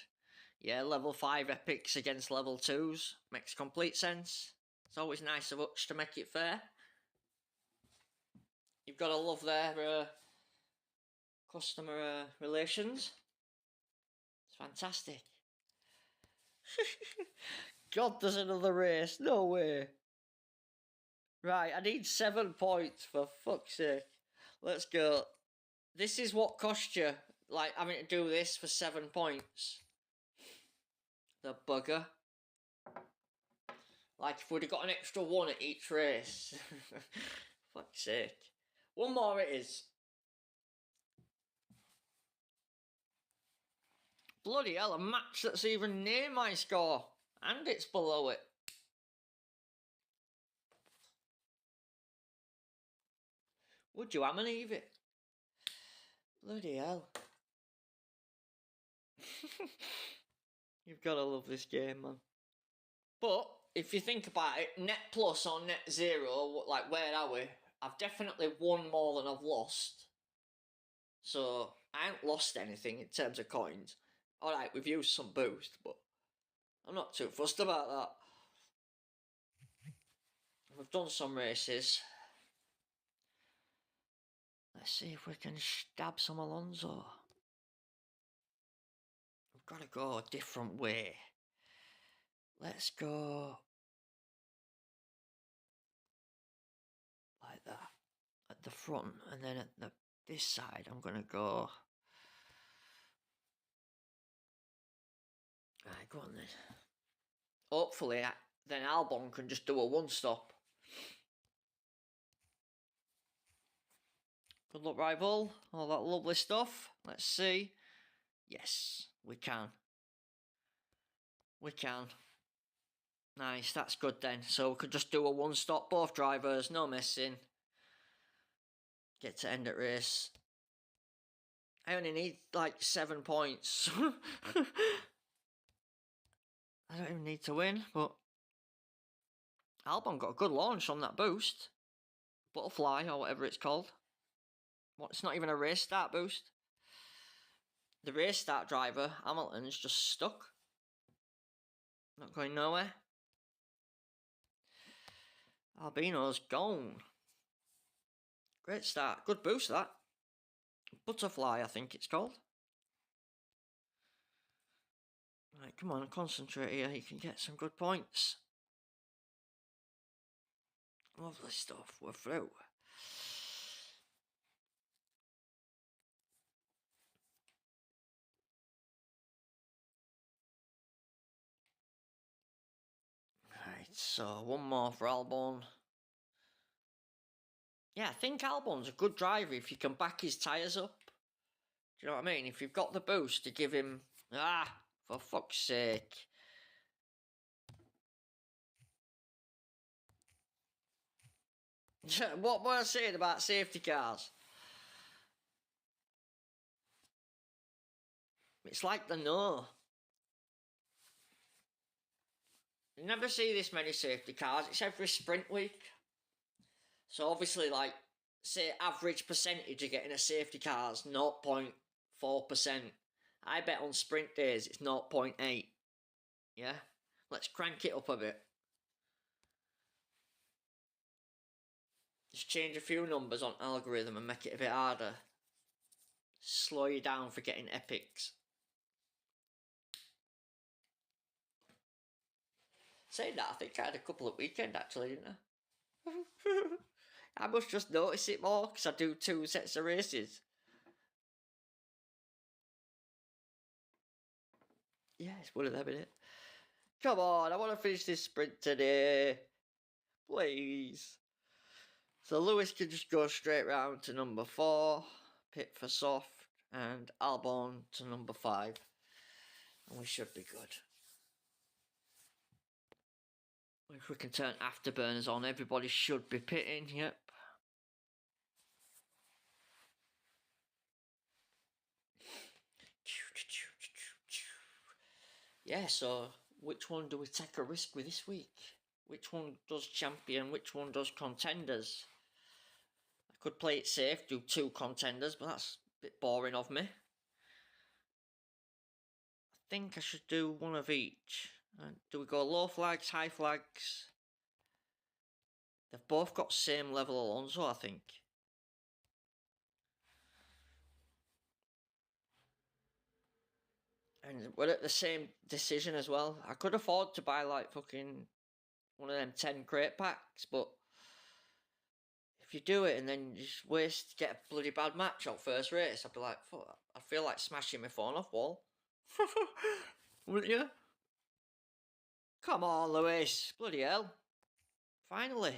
yeah, level 5 epics against level 2s. Makes complete sense. It's always nice of Hutch to make it fair. You've got to love their customer relations. It's fantastic. God, there's another race. No way. Right, I need 7 points for fuck's sake. Let's go. This is what cost you, like, having to do this for 7 points. The bugger. Like, if we'd have got an extra 1 at each race. Fuck's sake. 1 more it is. Bloody hell, a match that's even near my score. And it's below it. Would you hammer leave it? Bloody hell. You've got to love this game, man. But, if you think about it, net plus or net zero, like, where are we? I've definitely won more than I've lost. So, I haven't lost anything in terms of coins. Alright, we've used some boost, but I'm not too fussed about that. We've done some races. Let's see if we can stab some Alonso. We've got to go a different way. Let's go like that at the front, and then at this side I'm going to go. Right, go on then. Hopefully, then Albon can just do a 1-stop. Good luck, rival. All that lovely stuff. Let's see. Yes, we can. We can. Nice, that's good then. So we could just do a 1-stop, both drivers, no messing. Get to end at race. I only need like 7 points. I don't even need to win, but Albon got a good launch on that boost. Butterfly, or whatever it's called. What? It's not even a race start boost. The race start driver, Hamilton's just stuck. Not going nowhere. Albino's gone. Great start. Good boost, that. Butterfly, I think it's called. Right, come on, concentrate here. You can get some good points. Lovely stuff. We're through. Right, so 1 more for Albon. Yeah, I think Albon's a good driver if you can back his tyres up. Do you know what I mean? If you've got the boost to give him... for fuck's sake. What were I saying about safety cars? It's like the no. You never see this many safety cars. It's every sprint week. So obviously, like, say average percentage of getting a safety car is 0.4%. I bet on sprint days it's 0.8. Yeah? Let's crank it up a bit. Just change a few numbers on algorithm and make it a bit harder. Slow you down for getting epics. Saying that, I think I had a couple at weekend actually, didn't I? I must just notice it more because I do 2 sets of races. Yeah, it's one of them, innit? Come on, I want to finish this sprint today. Please. So Lewis can just go straight round to number 4, pit for soft, and Albon to number 5. And we should be good. If we can turn afterburners on, everybody should be pitting, yep. Yeah, so which one do we take a risk with this week? Which one does champion, which one does contenders? I could play it safe, do 2 contenders, but that's a bit boring of me. I think I should do one of each. Do we go low flags, high flags? They've both got same level Alonso, I think. And we're at the same decision as well. I could afford to buy like fucking one of them 10 crate packs, but if you do it and then you just waste, get a bloody bad match on first race, I'd be like, fuck, I feel like smashing my phone off wall. Wouldn't you? Come on, Lewis. Bloody hell. Finally.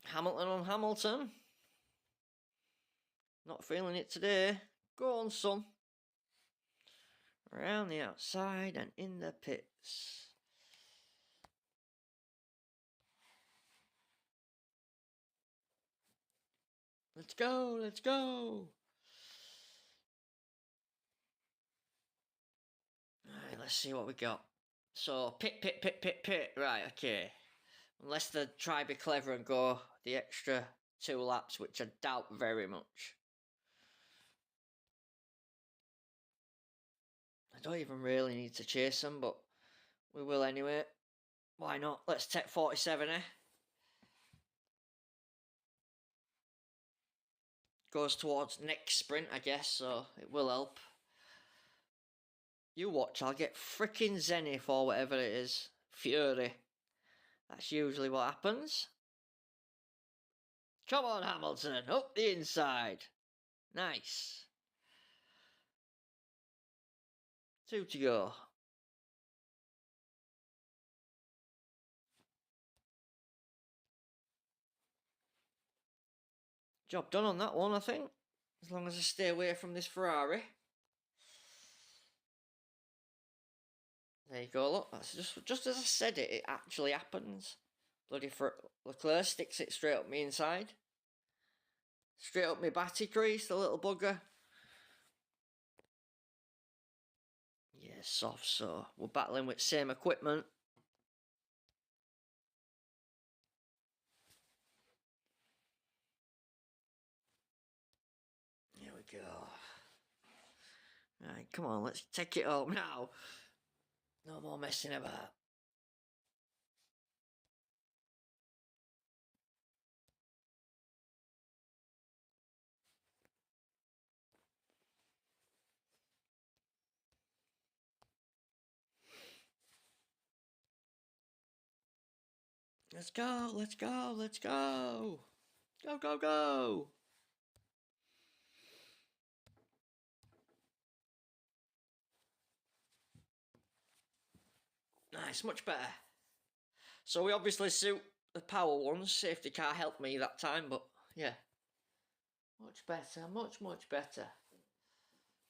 Hamilton on Hamilton. Not feeling it today. Go on, son. Around the outside and in the pits. Let's go, let's go. Alright, let's see what we got. So, pit. Right, okay. Unless they try to be clever and go the extra 2 laps, which I doubt very much. I don't even really need to chase them, but we will anyway. Why not? Let's take 47, eh? Goes towards next sprint, I guess, so it will help. You watch, I'll get freaking Zenith or whatever it is. Fury. That's usually what happens. Come on, Hamilton, up the inside. Nice. 2 to go. Job done on that one, I think. As long as I stay away from this Ferrari. There you go, look. That's just as I said it, it actually happens. Bloody Leclerc sticks it straight up me inside. Straight up my batty crease, the little bugger. Yeah, soft, so we're battling with same equipment. Here we go. Right, come on, let's take it home now. No more messing about. Let's go, let's go, let's go. Go, go, go. Nice, much better. So we obviously suit the power ones. Safety car helped me that time, but yeah. Much better, much better.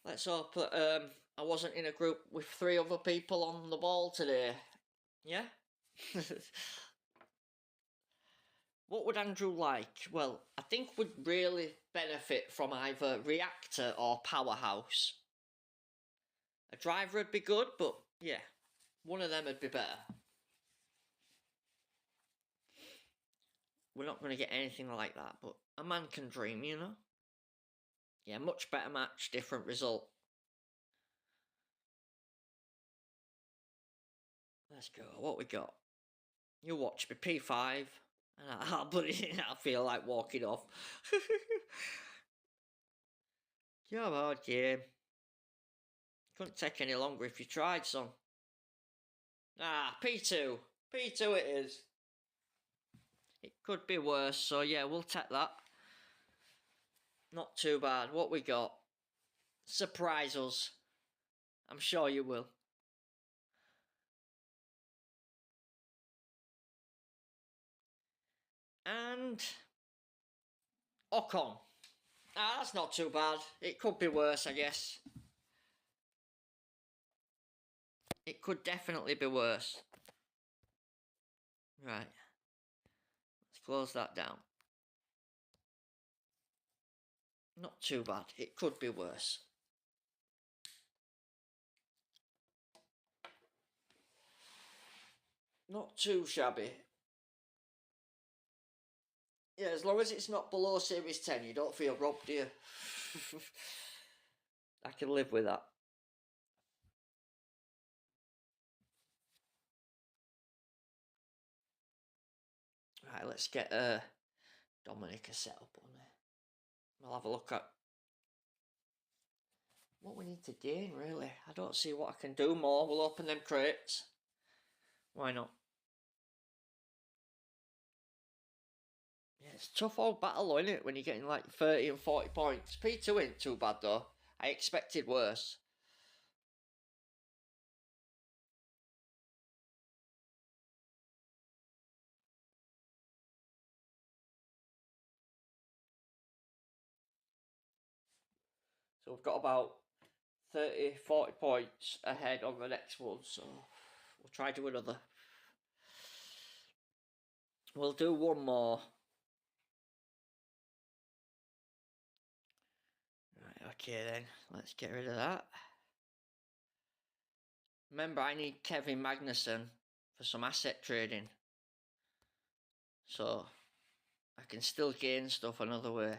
Let's hope that I wasn't in a group with 3 other people on the ball today. Yeah? What would Andrew like? Well, I think we'd really benefit from either reactor or powerhouse. A driver would be good, but yeah, one of them would be better. We're not going to get anything like that, but a man can dream, you know? Yeah, much better match, different result. Let's go. What we got? You watch me, P5. And I feel like walking off. Come on, game. Couldn't take any longer if you tried, son. Ah, P2. P2 it is. It could be worse, so yeah, we'll take that. Not too bad. What we got? Surprise us. I'm sure you will. And Ocon. Ah, that's not too bad. It could be worse, I guess. It could definitely be worse. Right. Let's close that down. Not too bad. It could be worse. Not too shabby. Yeah, as long as it's not below Series 10, you don't feel robbed, do you? I can live with that. Right, let's get Dominica set up on there. We'll have a look at what we need to gain, really. I don't see what I can do more. We'll open them crates. Why not? Yeah, it's a tough old battle, isn't it, when you're getting like 30 and 40 points. P2 ain't too bad, though. I expected worse. So we've got about 30, 40 points ahead on the next one, so we'll try to do another. We'll do one more. Right, okay then, let's get rid of that. Remember, I need Kevin Magnussen for some asset trading, so I can still gain stuff another way.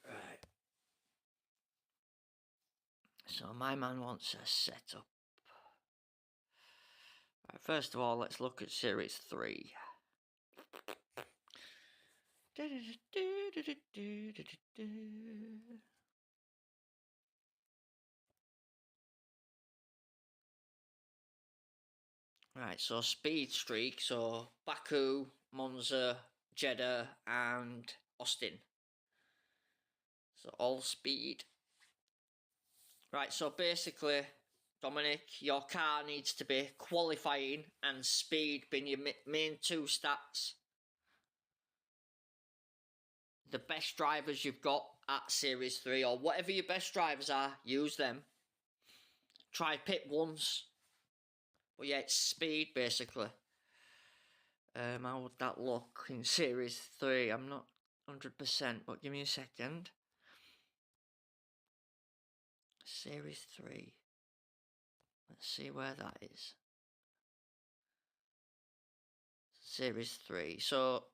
Right. So my man wants a setup. Right, first of all, let's look at Series 3. Right, so speed streak, so Baku, Monza, Jeddah and Austin. So all speed. Right, so basically, Dominic, your car needs to be qualifying and speed being your main 2 stats. The best drivers you've got at Series 3, or whatever your best drivers are, use them. Try pit once. But yeah, it's speed, basically. How would that look in Series 3? I'm not 100%, but give me a second. Series 3. Let's see where that is. Series 3. So,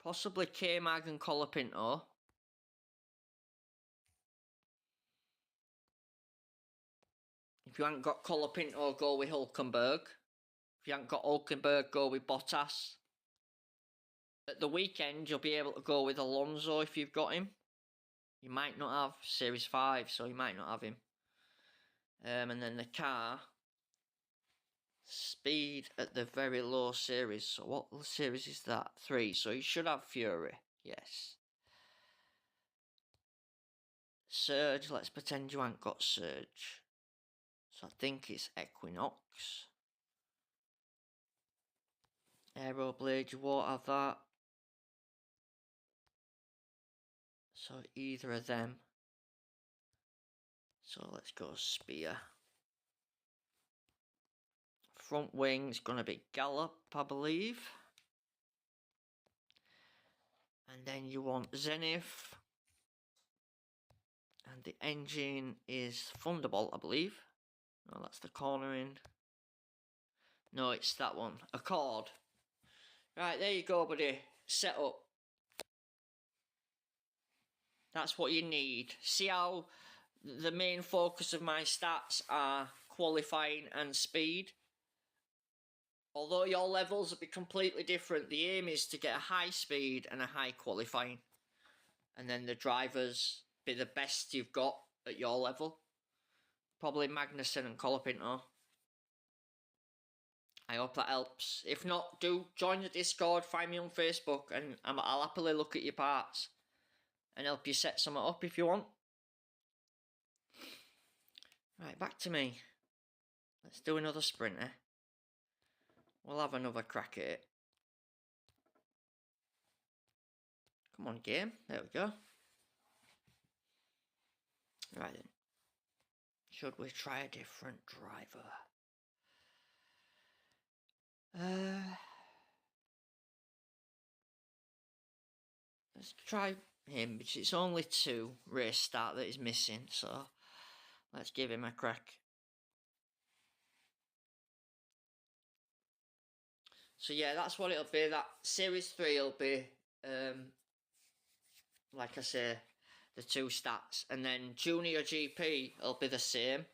possibly K-Mag and Colapinto. If you haven't got Colapinto, go with Hulkenberg. If you haven't got Hulkenberg, go with Bottas. At the weekend, you'll be able to go with Alonso if you've got him. You might not have Series 5, so you might not have him. And then the car, speed at the very low series. So what series is that? 3. So you should have Fury. Yes. Surge, let's pretend you haven't got Surge. So I think it's Equinox. Aeroblade, you won't have that. So either of them. So let's go Spear. Front wing's going to be Gallop, I believe. And then you want Zenith. And the engine is Thunderbolt, I believe. No, that's the cornering. No, it's that one. Accord. Right, there you go, buddy. Set up. That's what you need. See how the main focus of my stats are qualifying and speed? Although your levels will be completely different, the aim is to get a high speed and a high qualifying. And then the drivers be the best you've got at your level. Probably Magnussen and Colapinto. I hope that helps. If not, do join the Discord, find me on Facebook, and I'll happily look at your parts and help you set something up if you want. Right, back to me. Let's do another sprinter. We'll have another crack at it. Come on, game. There we go. Right then. Should we try a different driver? Let's try him, because it's only 2 race start that is missing, so let's give him a crack. So yeah, that's what it'll be. That Series 3 will be, like I say, the 2 stats. And then Junior GP will be the same,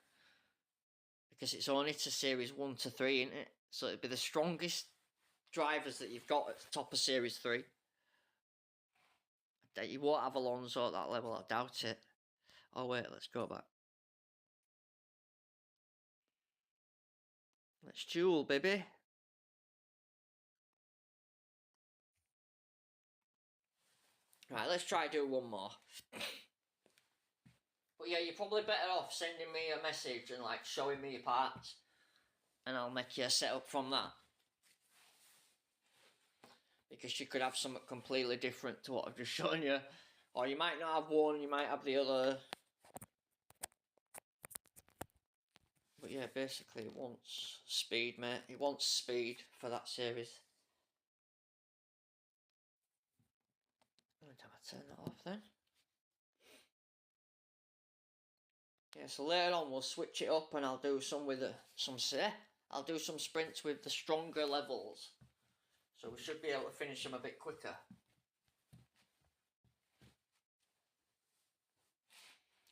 because it's only to Series 1 to 3, isn't it? So it'll be the strongest drivers that you've got at the top of Series 3. You won't have Alonso at that level, I doubt it. Oh wait, let's go back. Let's duel, baby. Right, let's try do one more. But yeah, you're probably better off sending me a message and like showing me your parts, and I'll make you a setup from that. Because you could have something completely different to what I've just shown you. Or you might not have one, you might have the other. But yeah, basically it wants speed, mate. It wants speed for that series. Time I turn that off then. Yeah, so later on we'll switch it up and I'll do some with I'll do some sprints with the stronger levels. So we should be able to finish them a bit quicker.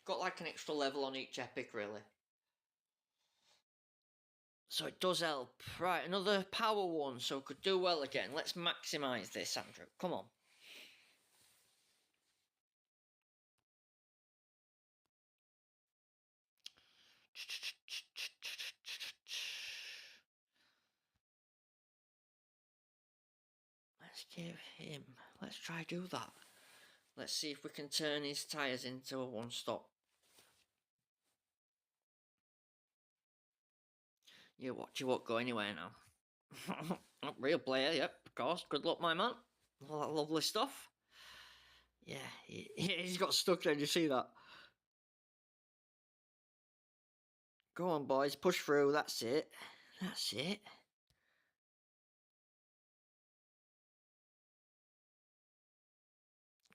Got like an extra level on each epic, really. So it does help. Right, another power one, so could do well again. Let's maximise this, Andrew. Come on. Let's give him... Let's try do that. Let's see if we can turn his tyres into a one-stop. You watch, you won't go anywhere now. Real player, yep, of course. Good luck, my man. All that lovely stuff. Yeah, he's got stuck there, did you see that? Go on, boys, push through, that's it. That's it.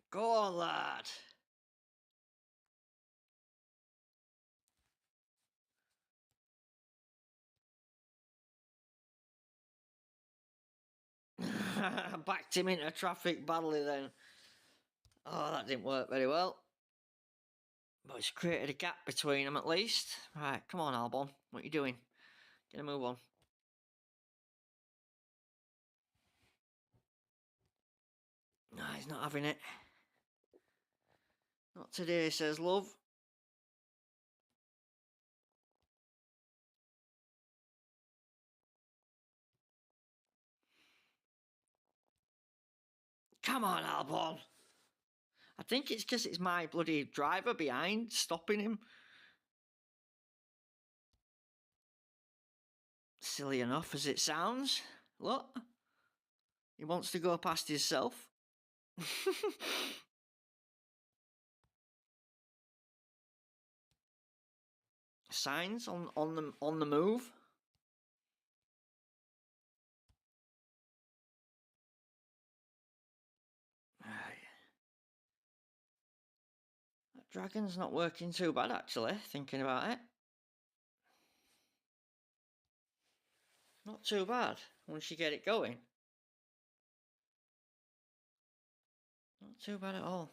Go on, lad. Backed him into traffic badly then. Oh, that didn't work very well. But it's created a gap between them at least. Right, come on, Albon. What are you doing? Get a move on. No, he's not having it. Not today, says love. Come on, Albon. I think it's because it's my bloody driver behind stopping him. silly enough as it sounds. Look. He wants to go past himself. Signs on the move. Right. That dragon's not working too bad actually, thinking about it. Not too bad once you get it going. Not too bad at all.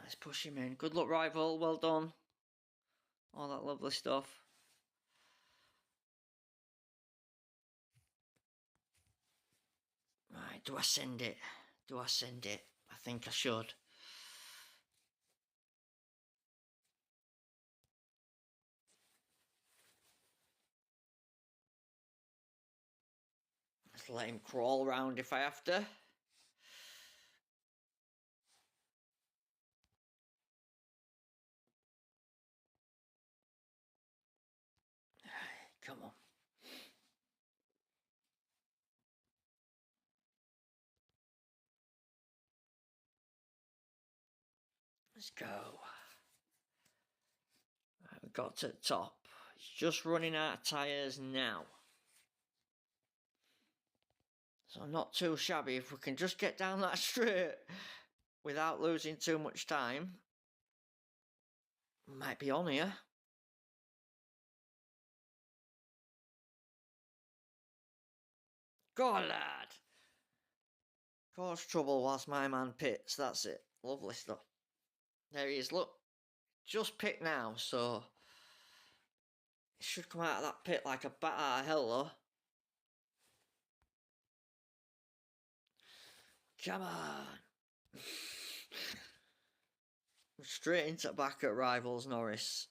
Let's push him in. Good luck, rival. Well done. All that lovely stuff. Right, do I send it? Do I send it? I think I should. Let's let him crawl around if I have to. Come on. Let's go. Right, we got to the top. It's just running out of tyres now. So not too shabby. If we can just get down that straight without losing too much time, might be on here. Go on, lad. Cause trouble whilst my man pits. That's it. Lovely stuff. There he is. Look. Just pit now, so it should come out of that pit like a bat out of hell, though. Come on. Straight into the back at rivals Norris.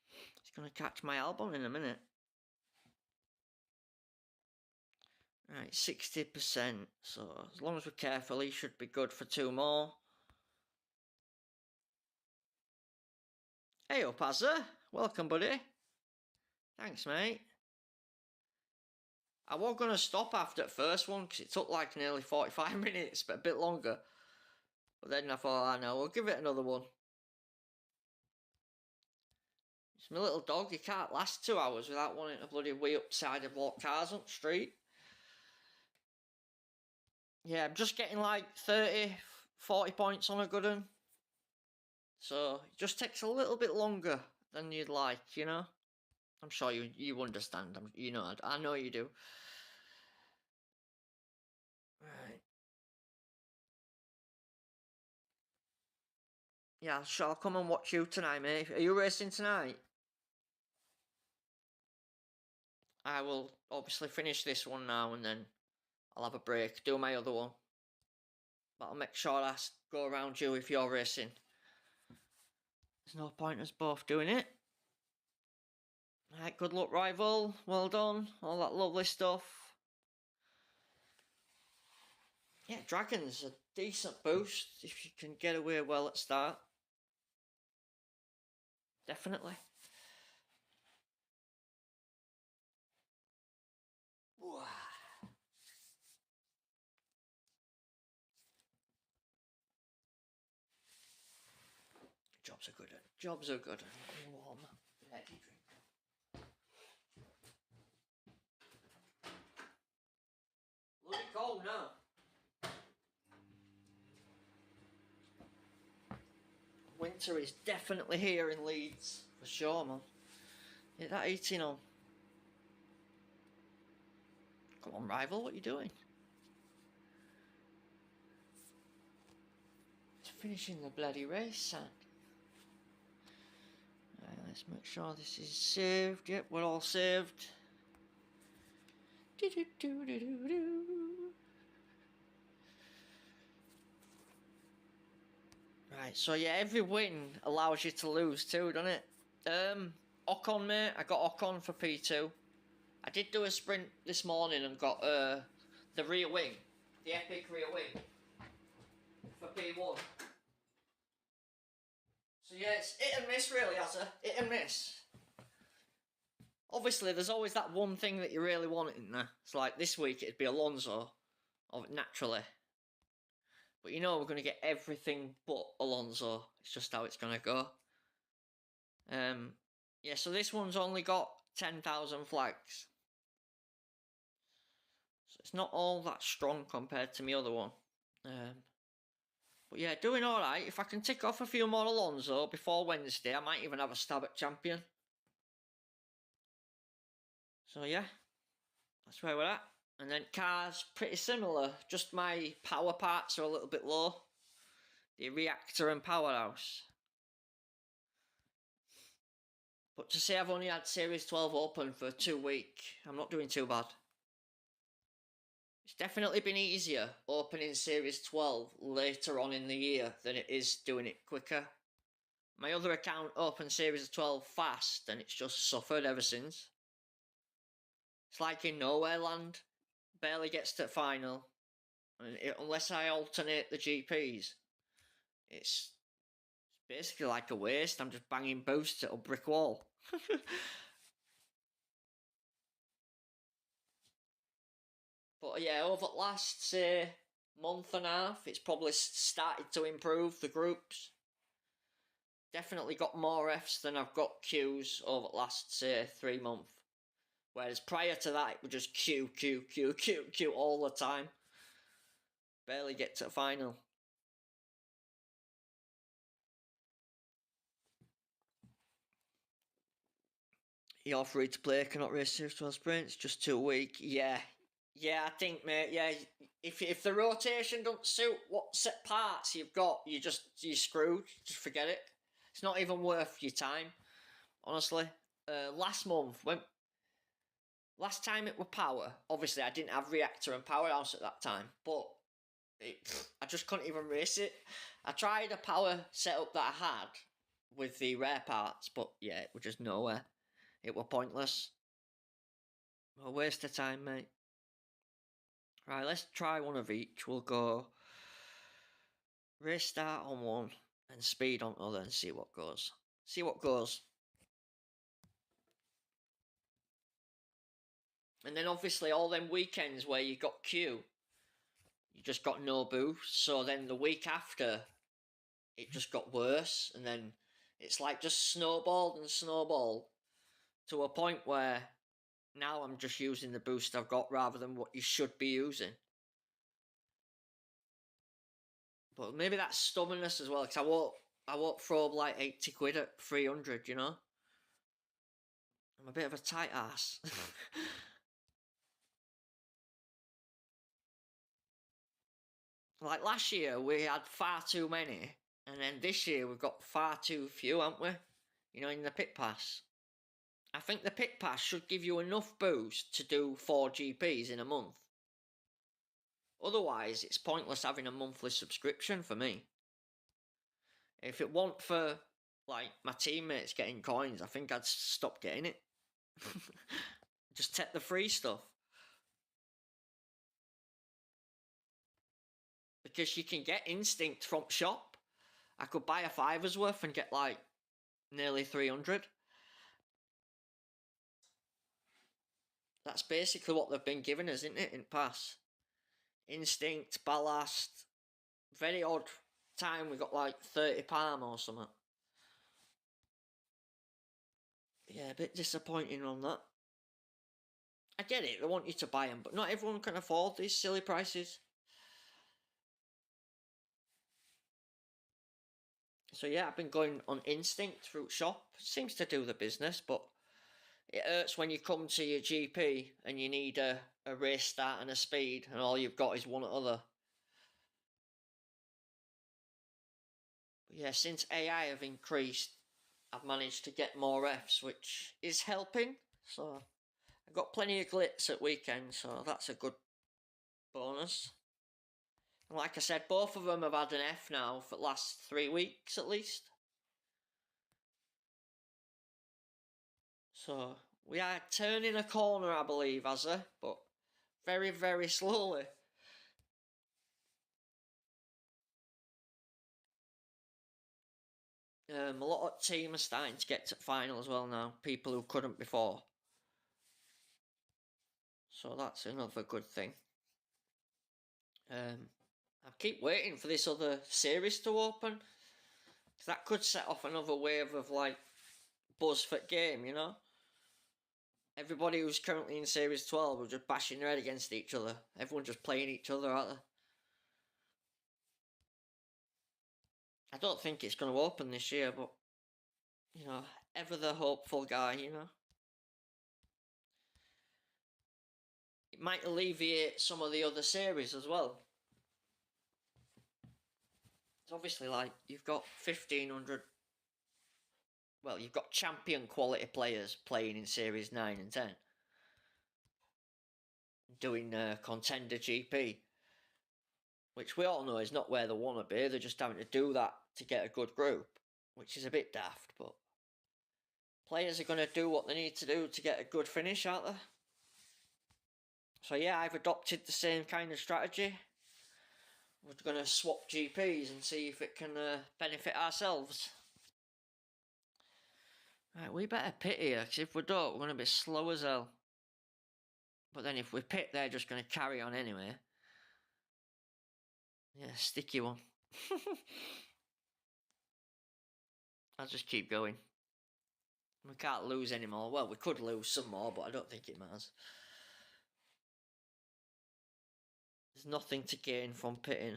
He's going to catch my album in a minute. Right, 60%. So as long as we're careful, he should be good for 2 more. Hey up, Azza. Welcome, buddy. Thanks, mate. I was going to stop after the first one because it took like nearly 45 minutes, but a bit longer. But then I thought, I know, we'll give it another one. It's my little dog. He can't last 2 hours without wanting to bloody wee upside and walk cars on the street. Yeah, I'm just getting like 30, 40 points on a good one. So it just takes a little bit longer than you'd like, you know? I'm sure you understand. You know, I know you do. Right. Yeah, sure, I'll come and watch you tonight, mate. Are you racing tonight? I will obviously finish this one now and then I'll have a break, do my other one. But I'll make sure I go around you if you're racing. There's no point us both doing it. Right, good luck, rival. Well done. All that lovely stuff. Yeah, Dragon's a decent boost if you can get away well at start. Definitely. Jobs are good. Jobs are good. Warm. Let you drink. Bloody cold now. Winter is definitely here in Leeds, for sure, man. Get that heating on. Come on, rival, what are you doing? It's finishing the bloody race, son. Right, let's make sure this is saved. Yep, we're all saved. Right, so yeah, every win allows you to lose too, doesn't it? Ocon, mate, I got Ocon for P2. I did do a sprint this morning and got the rear wing, the epic rear wing. P1. So yeah, it's hit and miss really, Azza. Hit and miss. Obviously, there's always that one thing that you really want in there. It's like this week it'd be Alonso, naturally. But you know we're going to get everything but Alonso. It's just how it's going to go. Yeah, so this one's only got 10,000 flags. So it's not all that strong compared to my other one. But yeah, doing alright. If I can tick off a few more Alonso before Wednesday, I might even have a stab at champion. So yeah, that's where we're at. And then cars, pretty similar. Just my power parts are a little bit low. The reactor and powerhouse. But to say I've only had Series 12 open for 2 weeks, I'm not doing too bad. It's definitely been easier opening Series 12 later on in the year than it is doing it quicker. My other account opened Series 12 fast and it's just suffered ever since. It's like in nowhere land. Barely gets to final. And unless I alternate the GPs, it's basically like a waste. I'm just banging boosts at a brick wall. But yeah, over the last, say, month and a half, it's probably started to improve, the groups. Definitely got more Fs than I've got Qs over the last, say, 3 months. Whereas prior to that, it was just Q, Q, Q, Q, Q all the time. Barely get to the final. You're free to play, cannot race Series 12 sprints, just 2 weeks. Yeah, I think, mate, yeah, if the rotation don't suit what set parts you've got, you're screwed. Just forget it. It's not even worth your time, honestly. Last time it was power, obviously I didn't have reactor and powerhouse at that time, but I just couldn't even race it. I tried a power setup that I had with the rare parts, but yeah, it was just nowhere. It was pointless. A waste of time, mate. Right, let's try one of each. We'll go race start on one and speed on other and see what goes. See what goes. And then obviously all them weekends where you got Q, you just got no boost. So then the week after, it just got worse. And then it's like just snowballed and snowballed to a point where now I'm just using the boost I've got rather than what you should be using. But maybe that's stubbornness as well, because I won't throw like 80 quid at 300, you know? I'm a bit of a tight ass. Like last year, we had far too many, and then this year we've got far too few, haven't we? You know, in the pit pass. I think the pit pass should give you enough boost to do 4 GPs in a month. Otherwise, it's pointless having a monthly subscription for me. If it weren't for, like, my teammates getting coins, I think I'd stop getting it. Just take the free stuff. Because you can get Instinct from shop. I could buy a $5's worth and get, like, nearly 300. That's basically what they've been giving us, isn't it, in pass? Instinct, ballast. Very odd time we got like 30 palm or something. Yeah, a bit disappointing on that. I get it, they want you to buy them, but not everyone can afford these silly prices. So yeah, I've been going on Instinct through shop. Seems to do the business, but it hurts when you come to your GP and you need a race start and a speed, and all you've got is one or other. But yeah, since AI have increased, I've managed to get more Fs, which is helping. So I've got plenty of glitz at weekends, so that's a good bonus. And like I said, both of them have had an F now for the last 3 weeks at least. So we are turning a corner, I believe, Azza, but very, very slowly. A lot of teams are starting to get to final as well now. People who couldn't before. So that's another good thing. I keep waiting for this other series to open. That could set off another wave of like buzz for game, you know? Everybody who's currently in Series 12 are just bashing their head against each other. Everyone's just playing each other, aren't they? I don't think it's going to open this year, but, you know, ever the hopeful guy, you know? It might alleviate some of the other series as well. It's obviously like, you've got 1,500... Well, you've got champion quality players playing in Series 9 and 10. Doing Contender GP. Which we all know is not where they want to be. They're just having to do that to get a good group. Which is a bit daft, but... Players are going to do what they need to do to get a good finish, aren't they? So yeah, I've adopted the same kind of strategy. We're going to swap GPs and see if it can benefit ourselves. Right, we better pit here, because if we don't, we're going to be slow as hell. But then if we pit, they're just going to carry on anyway. Yeah, sticky one. I'll just keep going. We can't lose anymore. Well, we could lose some more, but I don't think it matters. There's nothing to gain from pitting.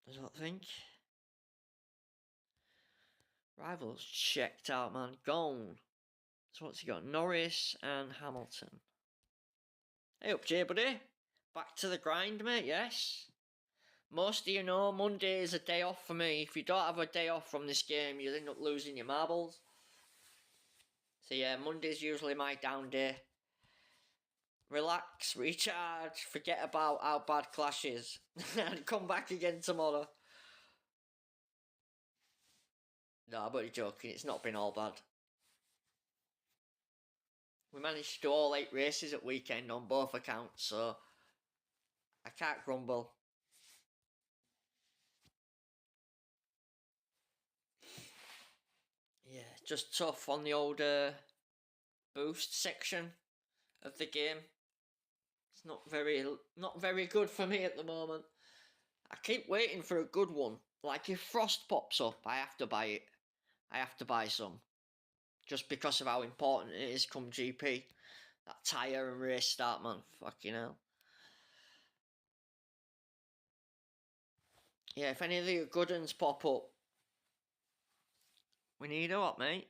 I don't think. Rivals checked out, man. Gone. So what's he got? Norris and Hamilton. Hey up, Jay, buddy. Back to the grind, mate, yes? Most of you know Monday is a day off for me. If you don't have a day off from this game, you'll end up losing your marbles. So yeah, Monday's usually my down day. Relax, recharge, forget about how bad Clash is. And come back again tomorrow. No, I'm only joking, it's not been all bad. We managed to do all 8 races at weekend on both accounts, so I can't grumble. Yeah, just tough on the old boost section of the game. It's not very good for me at the moment. I keep waiting for a good one. Like if Frost pops up, I have to buy it. I have to buy some. Just because of how important it is come GP. That tyre and race start, man. Fucking hell. Yeah, if any of the good ones pop up, we need a what, mate?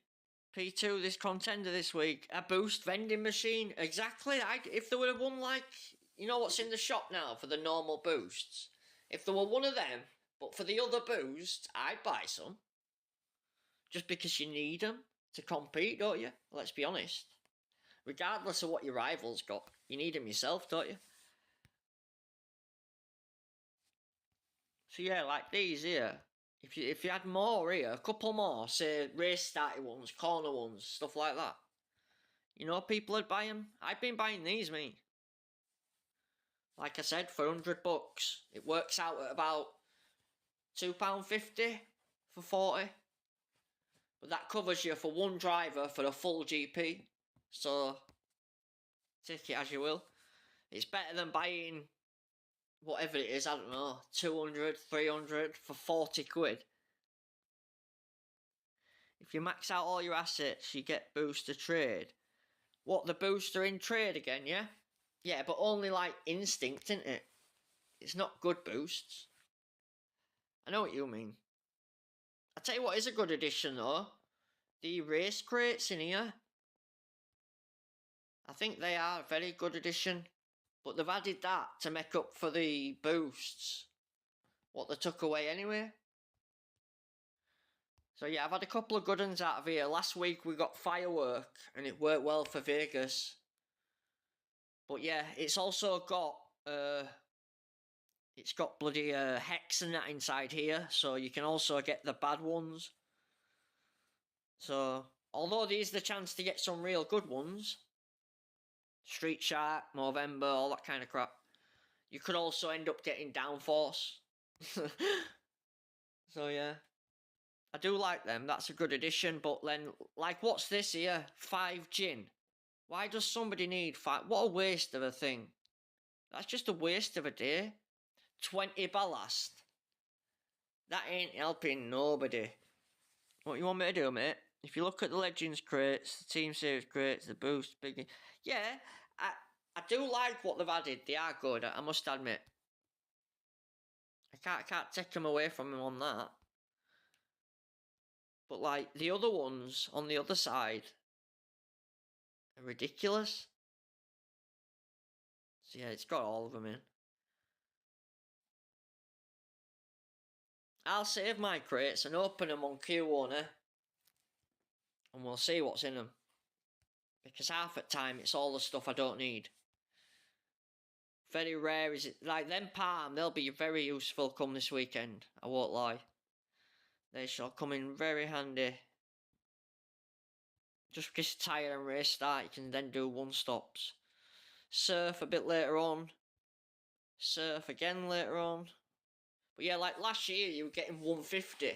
P2 this contender this week. A boost vending machine. Exactly. If there were one like, you know what's in the shop now for the normal boosts? If there were one of them, but for the other boosts, I'd buy some. Just because you need them to compete, don't you? Let's be honest. Regardless of what your rivals got, you need them yourself, don't you? So yeah, like these here. If you had more here, a couple more, say race starty ones, corner ones, stuff like that. You know, people would buy them. I've been buying these, mate. Like I said, for $100, it works out at about £2.50 for 40. But that covers you for one driver for a full GP. So, take it as you will. It's better than buying whatever it is, I don't know, 200, 300 for 40 quid. If you max out all your assets, you get booster trade. What, the booster in trade again, yeah? Yeah, but only like instinct, isn't it? It's not good boosts. I know what you mean. I tell you what is a good addition though. The race crates in here. I think they are a very good addition. But they've added that to make up for the boosts. What they took away anyway. So yeah, I've had a couple of good ones out of here. Last week we got Firework and it worked well for Vegas. But yeah, it's also got bloody Hex and that inside here, so you can also get the bad ones. So, although there's the chance to get some real good ones, Street Shark, Movember, all that kind of crap, you could also end up getting Downforce. So yeah. do like them. That's a good addition. But then, like, what's this here? 5 gin. Why does somebody need 5? What a waste of a thing. That's just a waste of a day. 20 ballast. That ain't helping nobody. What you want me to do, mate? If you look at the Legends crates, the Team Series crates, the boost, big... Yeah, I do like what they've added. They are good, I must admit. I can't take them away from them on that. But, like, the other ones on the other side are ridiculous. So, yeah, it's got all of them in. I'll save my crates and open them on Q1, and we'll see what's in them. Because half the time, it's all the stuff I don't need. Very rare is it. Like, them palm, they'll be very useful come this weekend. I won't lie. They shall come in very handy. Just because tyre and race start, you can then do one-stops. Surf a bit later on. Surf again later on. But yeah, like last year, you were getting 150.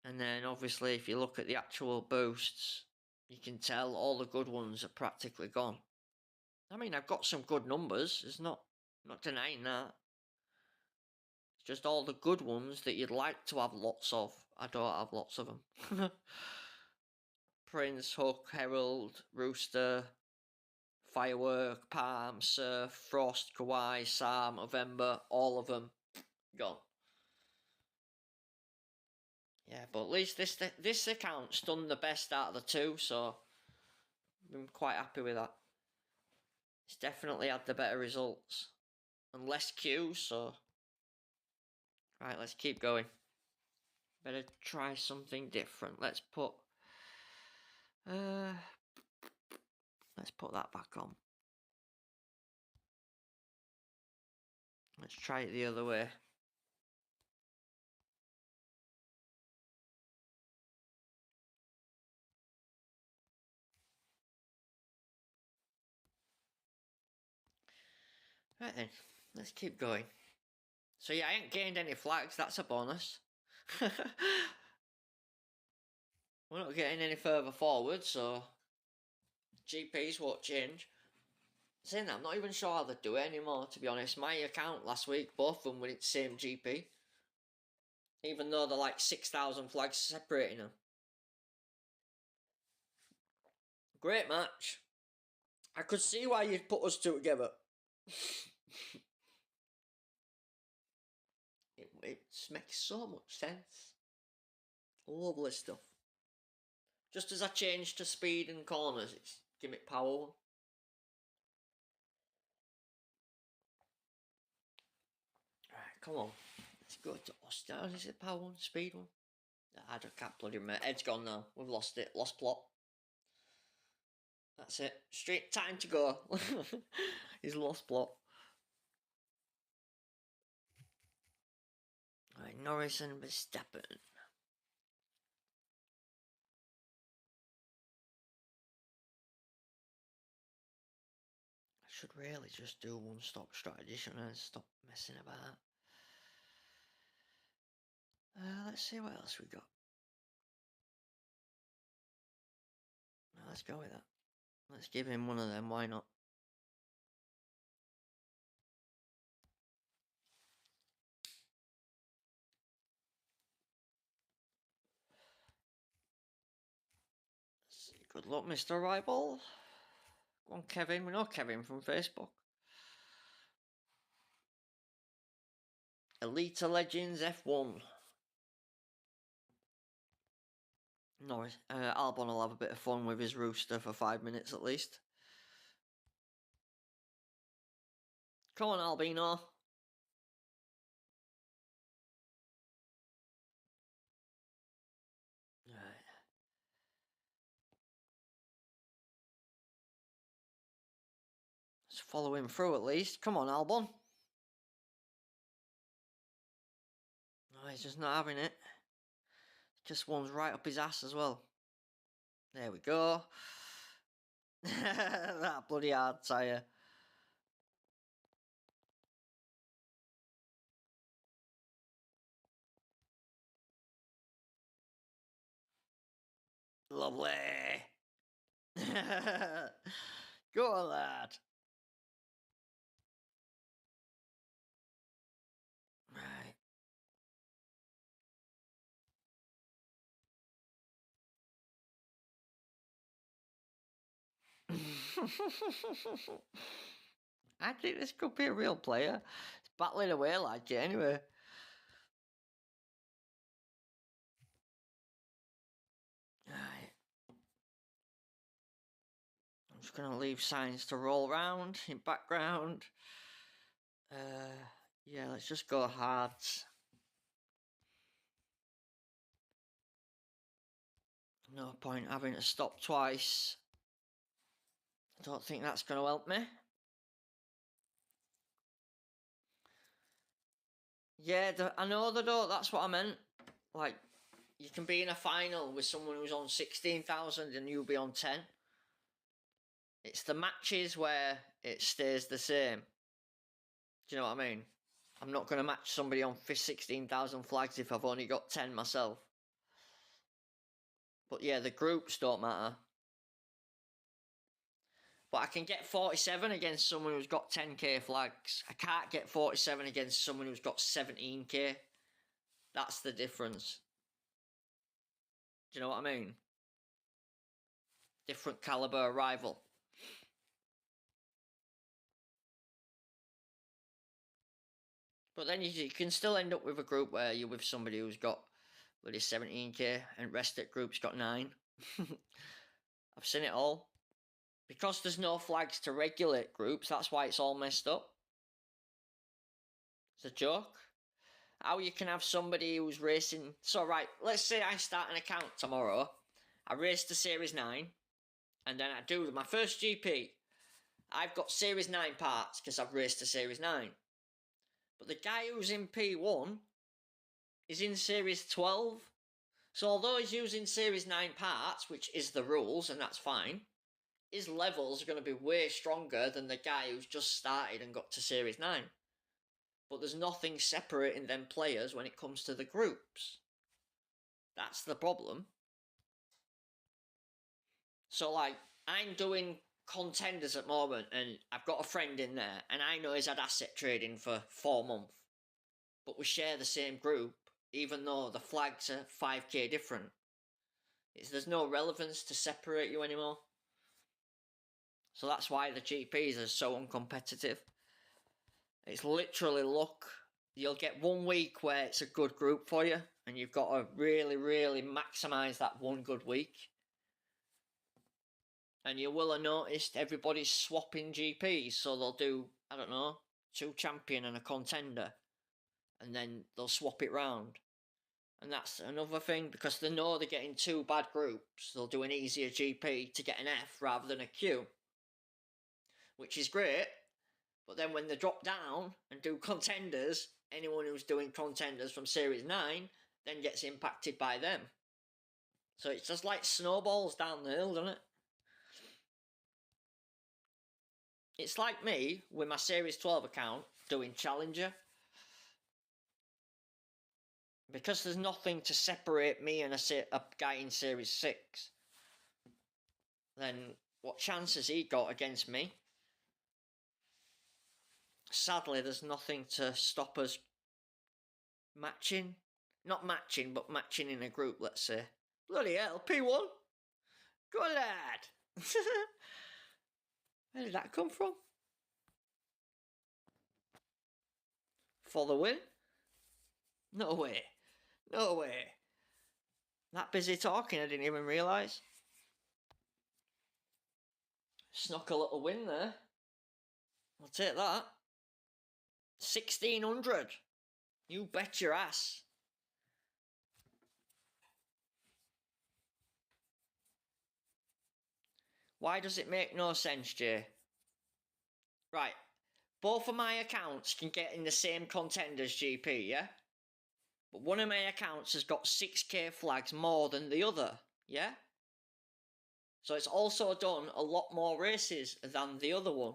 And then, obviously, if you look at the actual boosts, you can tell all the good ones are practically gone. I mean, I've got some good numbers. It's not denying that. It's just all the good ones that you'd like to have lots of. I don't have lots of them. Prince, Hook, Herald, Rooster, Firework, Palm, Surf, Frost, Kawaii, Sam, November, all of them gone. Yeah, but at least this account's done the best out of the two, so I'm quite happy with that. It's definitely had the better results and less queues, so right, let's keep going. Better try something different. Let's put that back on. Let's try it the other way. Right then, let's keep going. So yeah, I ain't gained any flags, that's a bonus. We're not getting any further forward, so GPs won't change. Saying that, I'm not even sure how they do it anymore, to be honest. My account last week, both of them were the same GP. Even though they're like 6,000 flags separating them. Great match. I could see why you'd put us two together. It makes so much sense. Lovely stuff. Just as I changed to speed and corners, it's gimmick power one. Right, come on. Let's go to Austin. Is it power one, speed one? I can't bloody remember. Ed's gone now. We've lost it. Lost plot. That's it. Straight time to go. He's lost plot. Right, Norris and Verstappen. I should really just do one-stop strategy and stop messing about. Let's see what else we got. Let's go with that. Let's give him one of them, why not? Let's see. Good luck, Mr. Rival. Go on, Kevin. We know Kevin from Facebook. Elite Legends F1. Norris. Albon will have a bit of fun with his rooster for 5 minutes at least. Come on, Albino. Right. Let's follow him through at least. Come on, Albon. No, he's just not having it. Just one's right up his ass as well. There we go. That bloody hard tyre. Lovely. Go on, lad. Right. I think this could be a real player. It's battling away like it anyway. Right. I'm just going to leave signs to roll around in background. Yeah, let's just go hards. No point having to stop twice. I don't think that's going to help me. Yeah, I know they don't. That's what I meant. Like, you can be in a final with someone who's on 16,000 and you'll be on 10. It's the matches where it stays the same. Do you know what I mean? I'm not going to match somebody on 16,000 flags if I've only got 10 myself. But yeah, the groups don't matter. But I can get 47 against someone who's got 10k flags. I can't get 47 against someone who's got 17k. That's the difference. Do you know what I mean? Different caliber rival. But then you can still end up with a group where you're with somebody who's got bloody 17k and rest of the group's got 9. I've seen it all. Because there's no flags to regulate groups, that's why it's all messed up. It's a joke. How you can have somebody who's racing... So, right, let's say I start an account tomorrow. I race to Series 9. And then I do my first GP. I've got Series 9 parts because I've raced to Series 9. But the guy who's in P1 is in Series 12. So although he's using Series 9 parts, which is the rules, and that's fine, his levels are going to be way stronger than the guy who's just started and got to Series 9. But there's nothing separating them players when it comes to the groups. That's the problem. So, like, I'm doing contenders at the moment, and I've got a friend in there, and I know he's had asset trading for 4 months. But we share the same group, even though the flags are 5k different. There's no relevance to separate you anymore. So that's why the GPs are so uncompetitive. It's literally luck. You'll get 1 week where it's a good group for you, and you've got to really, really maximise that one good week. And you will have noticed everybody's swapping GPs, so they'll do, I don't know, 2 champion and a contender, and then they'll swap it round. And that's another thing, because they know they're getting 2 bad groups, they'll do an easier GP to get an F rather than a Q. Which is great, but then when they drop down and do contenders, anyone who's doing contenders from Series 9 then gets impacted by them. So it's just like snowballs down the hill, doesn't it? It's like me with my Series 12 account doing Challenger. Because there's nothing to separate me and a guy in Series 6, then what chance has he got against me? Sadly, there's nothing to stop us matching. Not matching, but matching in a group, let's say. Bloody hell, P1? Good lad! Where did that come from? For the win? No way. No way. That busy talking, I didn't even realise. Snuck a little win there. I'll take that. 1600. You bet your ass. Why does it make no sense, Jay? Right. Both of my accounts can get in the same contenders GP, yeah? But one of my accounts has got 6k flags more than the other, yeah? So it's also done a lot more races than the other one.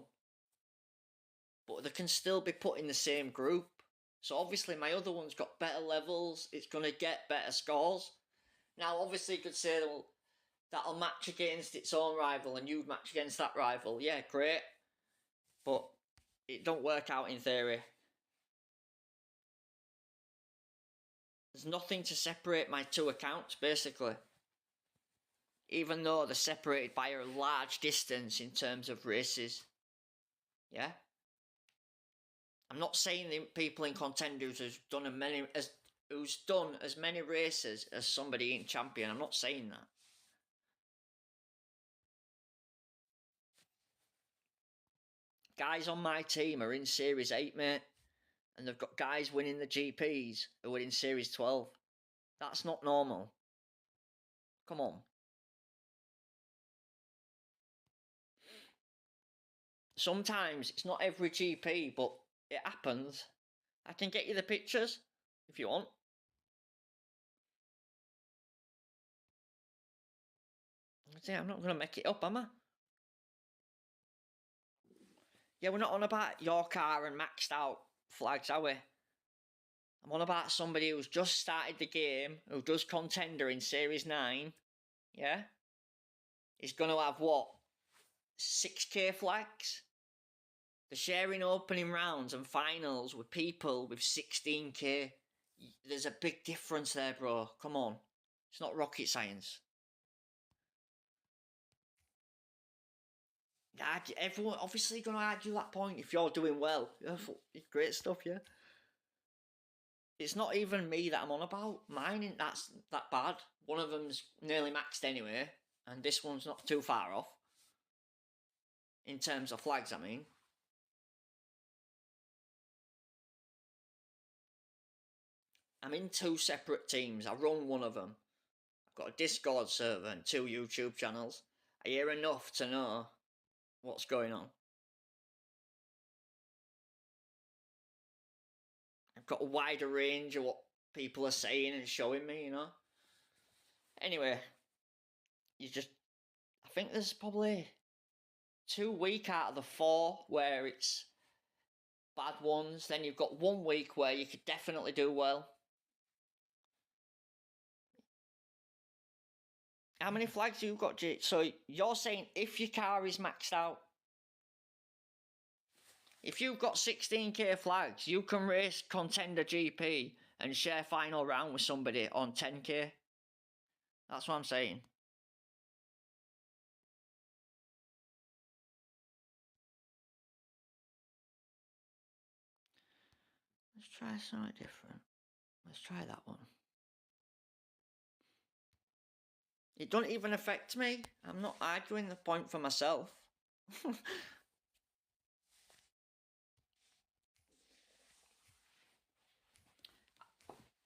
But they can still be put in the same group. So obviously my other one's got better levels, it's going to get better scores. Now obviously you could say, well, that'll match against its own rival and you'd match against that rival. Yeah, great. But it don't work out in theory. There's nothing to separate my two accounts, basically. Even though they're separated by a large distance in terms of races. Yeah? I'm not saying the people in Contenders who's done as many races as somebody in Champion. I'm not saying that. Guys on my team are in Series 8, mate. And they've got guys winning the GPs who are in Series 12. That's not normal. Come on. Sometimes it's not every GP, but it happens. I can get you the pictures if you want. I'm not going to make it up, am I? Yeah, we're not on about your car and maxed out flags, are we? I'm on about somebody who's just started the game, who does Contender in Series 9, yeah? He's going to have, what, 6k flags? They're sharing opening rounds and finals with people with 16k. There's a big difference there, bro. Come on. It's not rocket science. Everyone obviously going to argue that point if you're doing well. Great stuff, yeah? It's not even me that I'm on about. Mine ain't that bad. One of them's nearly maxed anyway, and this one's not too far off. In terms of flags, I mean. I'm in 2 separate teams. I run one of them. I've got a Discord server and 2 YouTube channels. I hear enough to know what's going on. I've got a wider range of what people are saying and showing me, you know. Anyway, I think there's probably 2 weeks out of the 4 where it's bad ones. Then you've got 1 week where you could definitely do well. How many flags have you got, G? So you're saying if your car is maxed out, if you've got 16k flags, you can race Contender GP and share final round with somebody on 10k. That's what I'm saying. Let's try something different. Let's try that one. It don't even affect me. I'm not arguing the point for myself.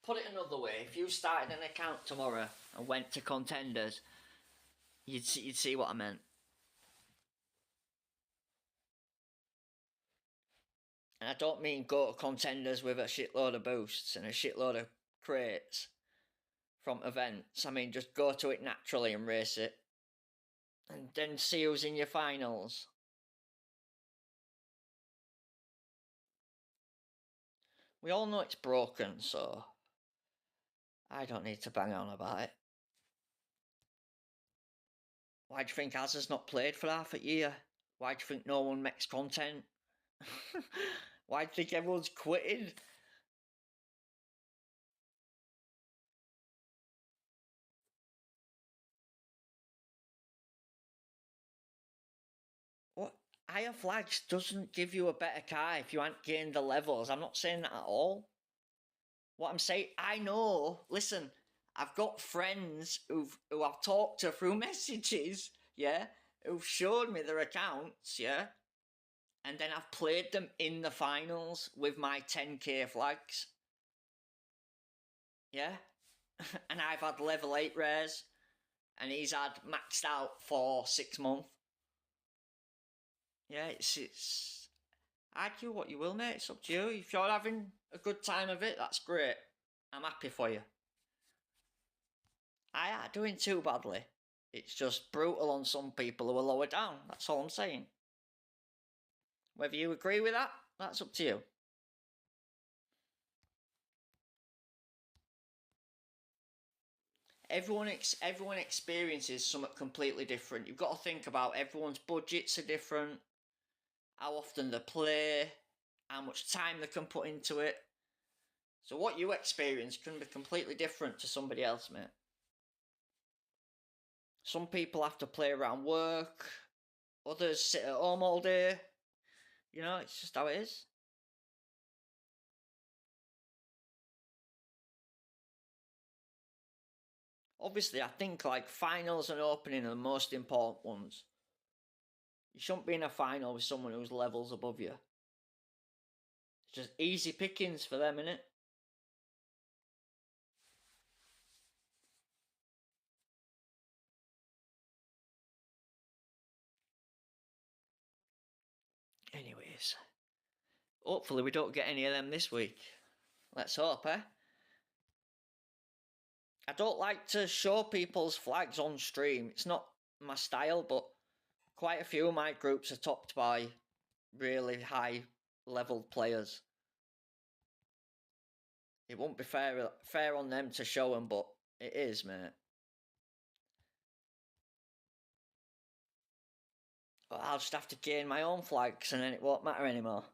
Put it another way, if you started an account tomorrow and went to Contenders, you'd see what I meant. And I don't mean go to Contenders with a shitload of boosts and a shitload of crates from events. I mean just go to it naturally and race it. And then see who's in your finals. We all know it's broken, so I don't need to bang on about it. Why do you think Az has not played for half a year? Why do you think no one makes content? Why do you think everyone's quitting? What? Higher flags doesn't give you a better car if you haven't gained the levels. I'm not saying that at all. What I'm saying, I know, listen, I've got friends who I've talked to through messages, yeah, who've showed me their accounts, yeah, and then I've played them in the finals with my 10k flags, yeah, and I've had level 8 rares, and he's had maxed out for 6 months. Yeah, it's argue what you will, mate. It's up to you. If you're having a good time of it, that's great. I'm happy for you. I ain't doing too badly. It's just brutal on some people who are lower down. That's all I'm saying. Whether you agree with that, that's up to you. Everyone experiences something completely different. You've got to think about everyone's budgets are different, how often they play, how much time they can put into it. So what you experience can be completely different to somebody else, mate. Some people have to play around work, others sit at home all day. You know, it's just how it is. Obviously, I think like finals and opening are the most important ones. You shouldn't be in a final with someone who's levels above you. It's just easy pickings for them, innit? Anyways, hopefully we don't get any of them this week. Let's hope, eh? I don't like to show people's flags on stream. It's not my style, but quite a few of my groups are topped by really high leveled players. It won't be fair on them to show them, but it is, mate. But I'll just have to gain my own flags and then it won't matter anymore.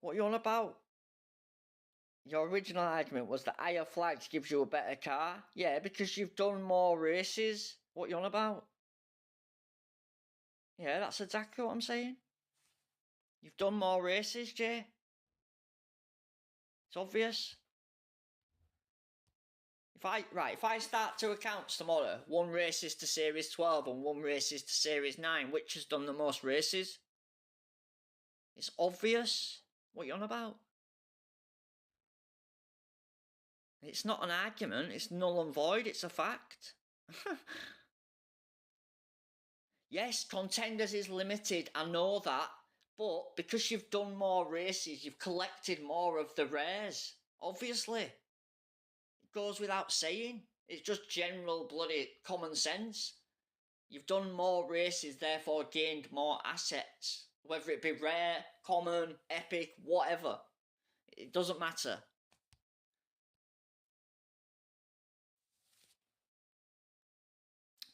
What are you on about? Your original argument was that higher flags gives you a better car. Yeah, because you've done more races. What are you on about? Yeah, that's exactly what I'm saying. You've done more races, Jay. It's obvious. If I start 2 accounts tomorrow, 1 race is to Series 12 and 1 race is to Series 9, which has done the most races? It's obvious. What are you on about? It's not an argument, it's null and void, it's a fact. Yes, Contenders is limited, I know that, but because you've done more races, you've collected more of the rares, obviously. It goes without saying. It's just general bloody common sense. You've done more races, therefore gained more assets. Whether it be rare, common, epic, whatever. It doesn't matter.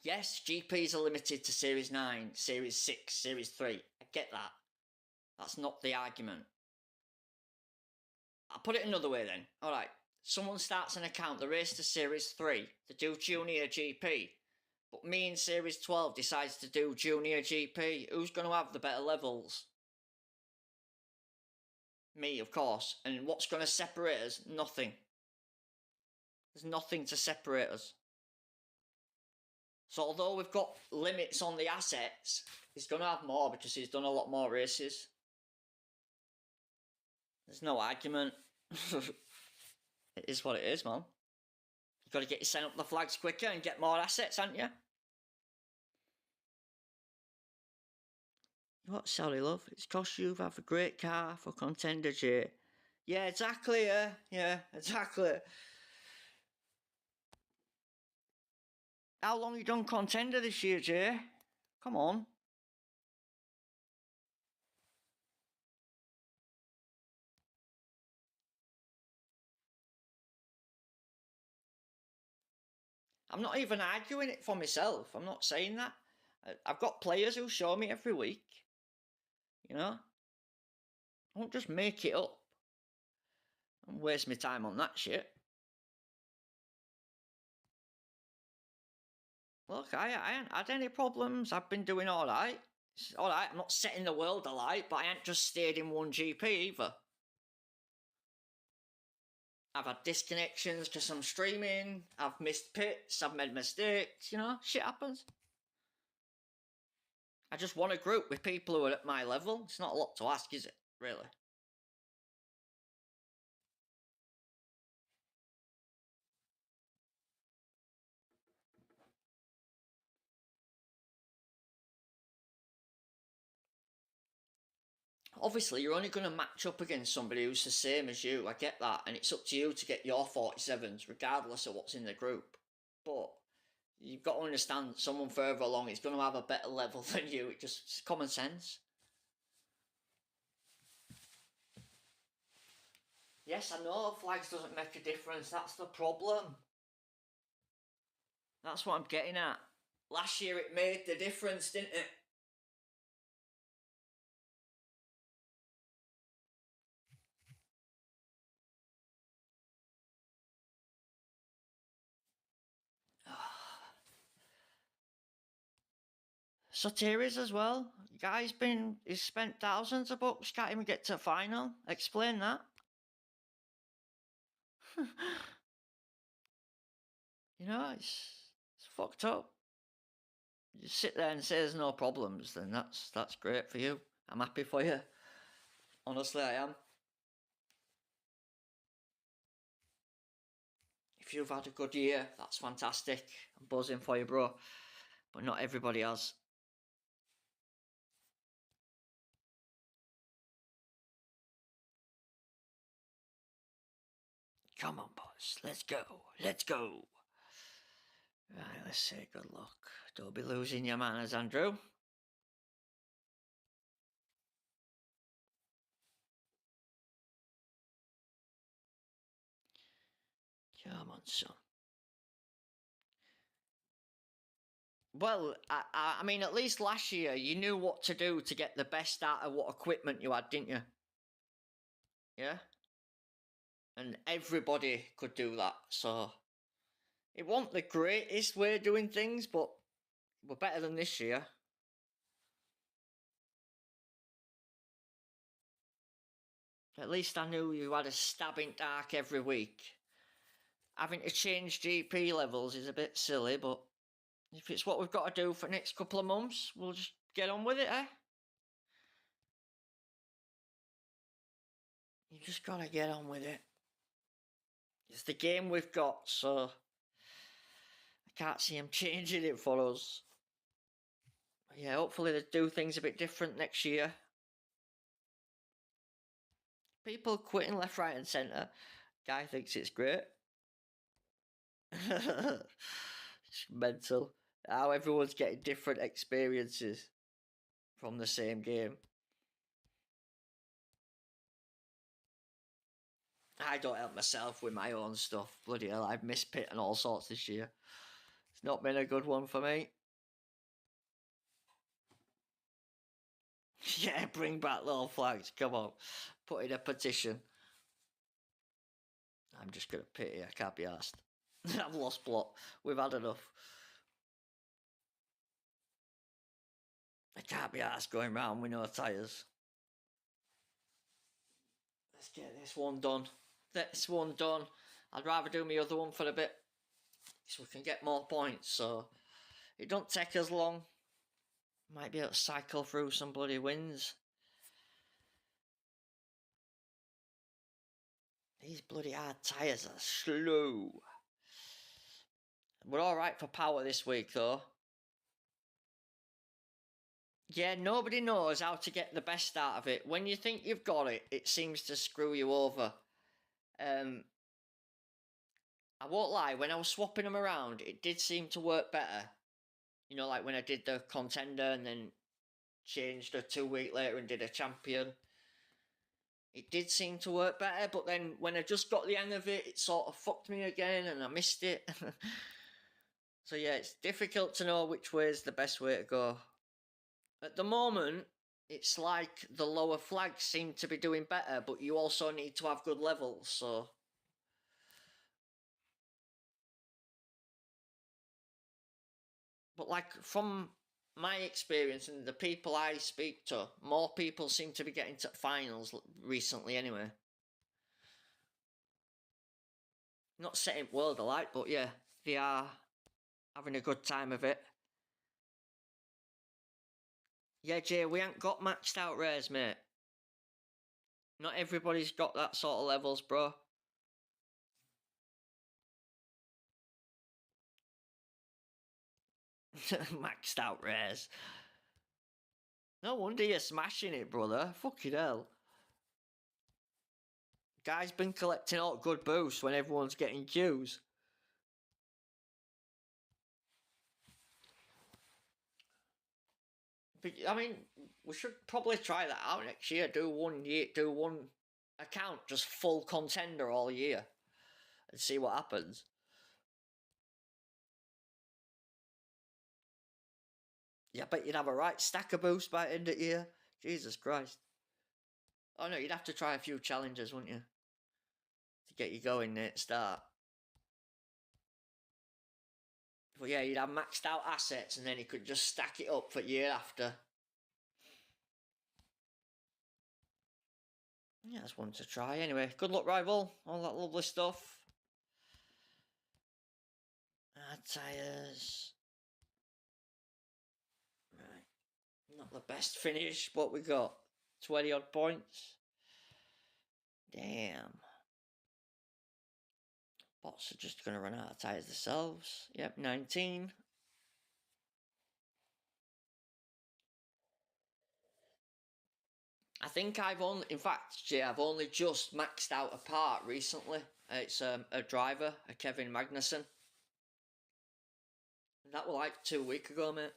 Yes, GPs are limited to Series 9, Series 6, Series 3. I get that. That's not the argument. I'll put it another way then. Alright, someone starts an account, they race to Series 3, they do Junior GP, but me in Series 12 decides to do Junior GP. Who's going to have the better levels? Me, of course. And what's going to separate us? Nothing. There's nothing to separate us. So although we've got limits on the assets, he's going to have more because he's done a lot more races. There's no argument. It is what it is, man. You've got to get you sent up the flags quicker and get more assets, haven't you? What, sorry, love? It's cost you have a great car for Contender, Jay. Yeah, exactly, yeah, exactly. How long you done Contender this year, Jay? Come on. I'm not even arguing it for myself. I'm not saying that. I've got players who show me every week. You know? I won't just make it up and waste my time on that shit. Look, I ain't had any problems. I've been doing alright. Alright, I'm not setting the world alight, but I ain't just stayed in one GP either. I've had disconnections because I'm streaming, I've missed pits, I've made mistakes, you know, shit happens. I just want a group with people who are at my level. It's not a lot to ask, is it, really? Obviously, you're only going to match up against somebody who's the same as you, I get that, and it's up to you to get your 47s, regardless of what's in the group. But you've got to understand that someone further along is going to have a better level than you. It's common sense. Yes, I know flags doesn't make a difference. That's the problem. That's what I'm getting at. Last year it made the difference, didn't it? Sotiris as well. He's spent thousands of bucks, can't even get to the final. Explain that. You know, it's fucked up. You sit there and say there's no problems, then that's great for you. I'm happy for you. Honestly, I am. If you've had a good year, that's fantastic. I'm buzzing for you, bro. But not everybody has. Come on, boys. Let's go. Let's go. Right, let's say good luck. Don't be losing your manners, Andrew. Come on, son. Well, I mean, at least last year you knew what to do to get the best out of what equipment you had, didn't you? Yeah? And everybody could do that, so it wasn't the greatest way of doing things, but we're better than this year. At least I knew you had a stab in dark every week. Having to change GP levels is a bit silly, but if it's what we've got to do for the next couple of months, we'll just get on with it, eh? You just gotta get on with it. It's the game we've got, so I can't see him changing it for us. But yeah, hopefully they do things a bit different next year. People quitting left, right, and centre. Guy thinks it's great. It's mental. How everyone's getting different experiences from the same game. I don't help myself with my own stuff. Bloody hell, I've missed pit and all sorts this year. It's not been a good one for me. Yeah, bring back little flags. Come on. Put in a petition. I'm just going to pit here. I can't be asked. I've lost plot. We've had enough. I can't be asked going round with no tyres. Let's get this one done. This one done. I'd rather do my other one for a bit, so we can get more points, so it don't take us long. Might be able to cycle through some bloody wins. These bloody hard tyres are slow. We're alright for power this week, though. Yeah, nobody knows how to get the best out of it. When you think you've got it, it seems to screw you over. I won't lie, when I was swapping them around, it did seem to work better. You know, like when I did the contender and then changed her 2 weeks later and did a champion. It did seem to work better, but then when I just got the hang of it, it sort of fucked me again and I missed it. So yeah, it's difficult to know which way is the best way to go. At the moment, it's like the lower flags seem to be doing better, but you also need to have good levels, so... But like, from my experience and the people I speak to, more people seem to be getting to finals recently anyway. Not setting world alight, but yeah, they are having a good time of it. Yeah, Jay, we ain't got maxed out rares, mate. Not everybody's got that sort of levels, bro. Maxed out rares. No wonder you're smashing it, brother. Fucking hell. Guy's been collecting all good boosts when everyone's getting queues. But, I mean, we should probably try that out next year. Do one account just full contender all year and see what happens. Yeah, but you'd have a right stack of boosts by the end of the year. Jesus Christ. Oh no, you'd have to try a few challenges, wouldn't you? To get you going there at start. But yeah, you'd have maxed out assets and then you could just stack it up for year after. Yeah, that's one to try. Anyway, good luck, rival. All that lovely stuff. Tyres. Right. Not the best finish, but we got 20 odd points. Damn. Bots are just going to run out of tyres themselves. Yep, 19. I think I've only just maxed out a part recently. It's a driver, a Kevin Magnussen. That was like 2 weeks ago, mate.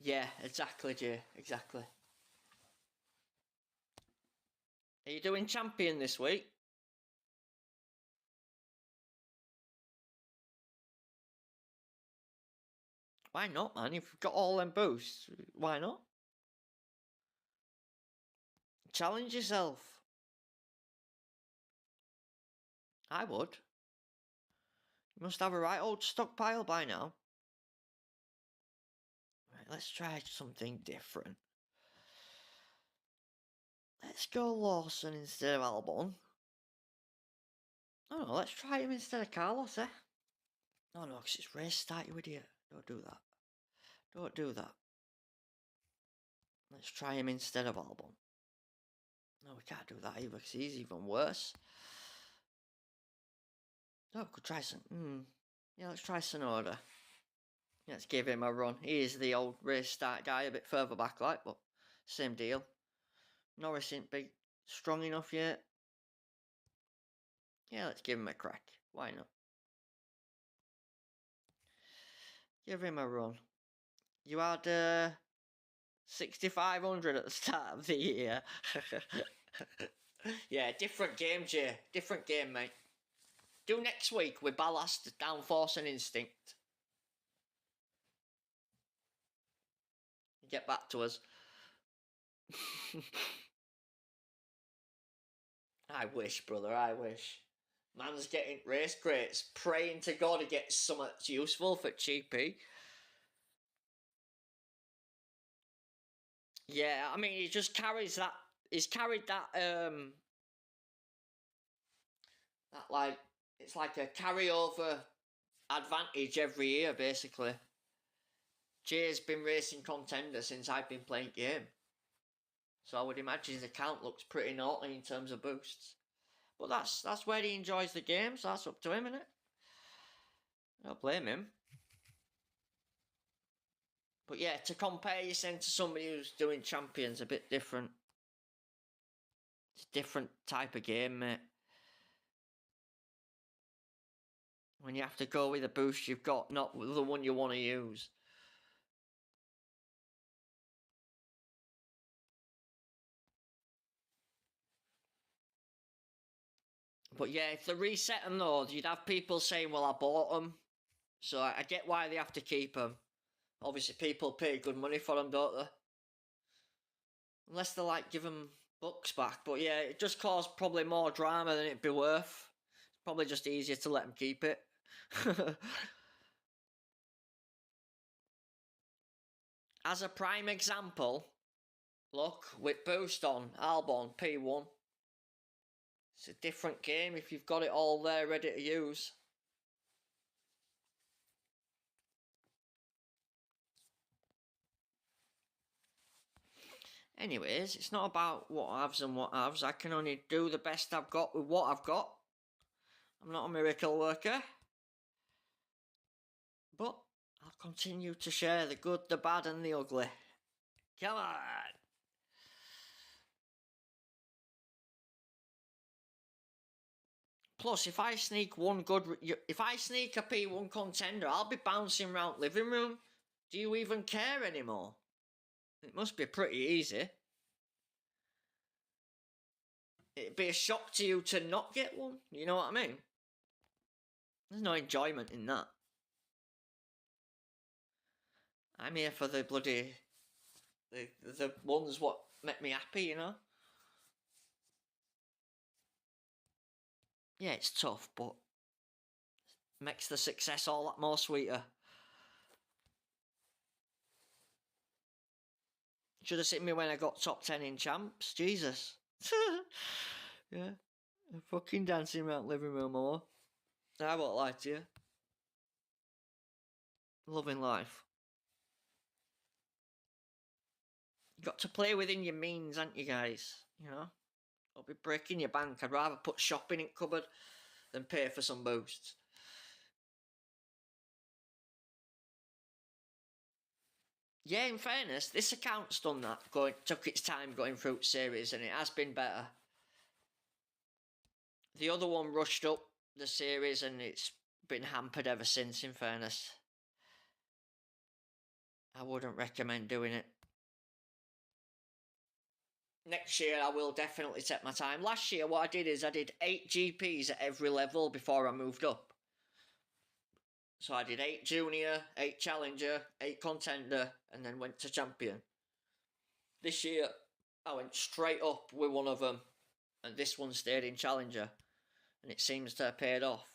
Yeah, exactly, Jay. Exactly. Are you doing champion this week? Why not, man? If you've got all them boosts, why not? Challenge yourself. I would. You must have a right old stockpile by now. Right, let's try something different. Let's go Lawson instead of Albon. Oh no, let's try him instead of Carlos, eh? Oh no, because it's race start, you idiot. Don't do that. Don't do that. Let's try him instead of Albon. No, we can't do that either, because he's even worse. Oh, we could try some... Yeah, let's try Sonoda. Let's give him a run. He is the old race start guy, a bit further back, like, but same deal. Norris ain't big, strong enough yet. Yeah, let's give him a crack. Why not? Give him a run. You had 6,500 at the start of the year. Yeah, different game, Jay. Different game, mate. Do next week with Ballast, Downforce and Instinct. Get back to us. I wish, brother, I wish. Man's getting race crates, praying to God to get something useful for cheapy. Yeah, I mean, he just carries that. He's carried that. That like it's like a carryover advantage every year, basically. Jay's been racing contender since I've been playing game, so I would imagine his account looks pretty naughty in terms of boosts. But that's where he enjoys the game, so that's up to him, innit? I don't blame him. But yeah, to compare yourself to somebody who's doing champions, a bit different. It's a different type of game, mate. When you have to go with the boost you've got, not the one you want to use. But yeah, if they reset them though, you'd have people saying, well, I bought them. So I get why they have to keep them. Obviously, people pay good money for them, don't they? Unless they like give them bucks back. But yeah, it just caused probably more drama than it'd be worth. It's probably just easier to let them keep it. As a prime example, look, with boost on, Albon, P1. It's a different game if you've got it all there ready to use. Anyways, it's not about what haves and what haves. I can only do the best I've got with what I've got. I'm not a miracle worker. But I'll continue to share the good, the bad and the ugly. Come on! Plus, if I sneak a P1 contender, I'll be bouncing around living room. Do you even care anymore? It must be pretty easy. It'd be a shock to you to not get one. You know what I mean? There's no enjoyment in that. I'm here for the bloody... The ones what make me happy, you know? Yeah, it's tough, but makes the success all that more sweeter. Should have seen me when I got top 10 in champs. Jesus. Yeah. I'm fucking dancing around living room more. I won't lie to you. Loving life. You got to play within your means, haven't you guys? You know? I'll be breaking your bank. I'd rather put shopping in cupboard than pay for some boosts. Yeah, in fairness, this account's done that. Took its time going through series, and it has been better. The other one rushed up the series, and it's been hampered ever since, in fairness. I wouldn't recommend doing it. Next year, I will definitely take my time. Last year, what I did is I did 8 GPs at every level before I moved up. So I did 8 junior, 8 challenger, 8 contender, and then went to champion. This year, I went straight up with one of them, and this one stayed in challenger, and it seems to have paid off,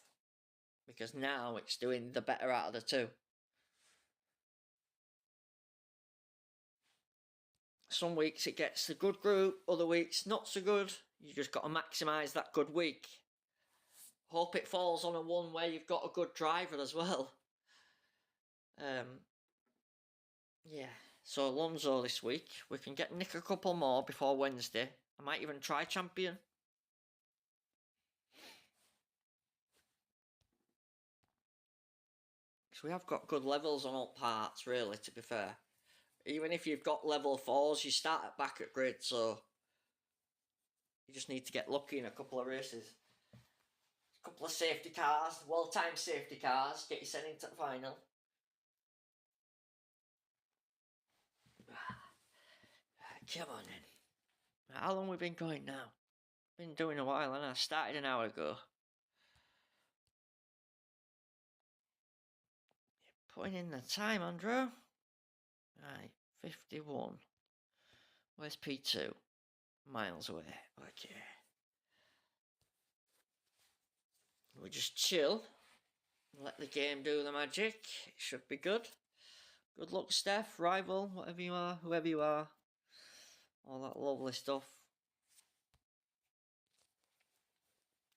because now it's doing the better out of the two. Some weeks it gets a good group, other weeks not so good. You just got to maximise that good week. Hope it falls on a one where you've got a good driver as well. Yeah, so Alonso this week. We can nick a couple more before Wednesday. I might even try champion. Because we have got good levels on all parts, really, to be fair. Even if you've got level 4s, you start back at grid, so you just need to get lucky in a couple of races. A couple of safety cars, well-timed safety cars, get you sent into the final. Come on then. How long have we been going now? Been doing a while, and I started an hour ago. You're putting in the time, Andrew. Right, 51. Where's P2? Miles away. Okay. We just chill. Let the game do the magic. It should be good. Good luck, Steph, rival, whatever you are, whoever you are. All that lovely stuff.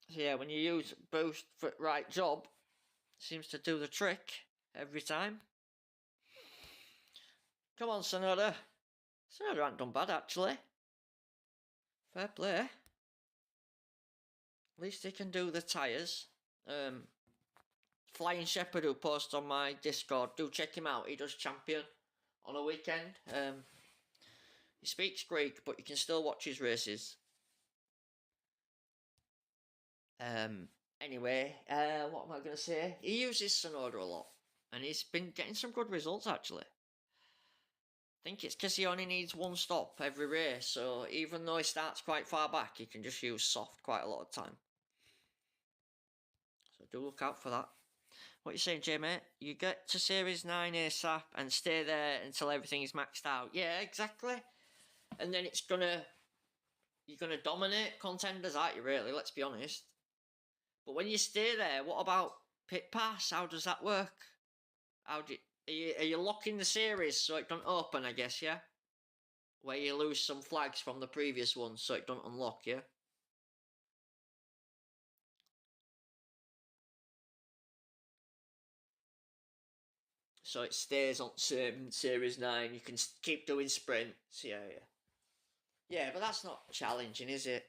So yeah, when you use boost for the right job, it seems to do the trick every time. Come on, Sonoda. Sonoda hasn't done bad, actually. Fair play. At least he can do the tyres. Flying Shepherd, who posts on my Discord, do check him out. He does champion on a weekend. He speaks Greek, but you can still watch his races. Anyway, what am I going to say? He uses Sonoda a lot, and he's been getting some good results, actually. I think it's because he only needs one stop every race, so even though he starts quite far back, he can just use soft quite a lot of time. So do look out for that. What you saying, Jamie? You get to Series 9 ASAP and stay there until everything is maxed out. Yeah, exactly. And then you're gonna dominate contenders, aren't you, really? Let's be honest. But when you stay there, what about pit pass? How does that work? Are you locking the series so it don't open, I guess, yeah? Where you lose some flags from the previous one so it don't unlock, yeah? So it stays on Series 9, you can keep doing sprints, yeah. Yeah, but that's not challenging, is it?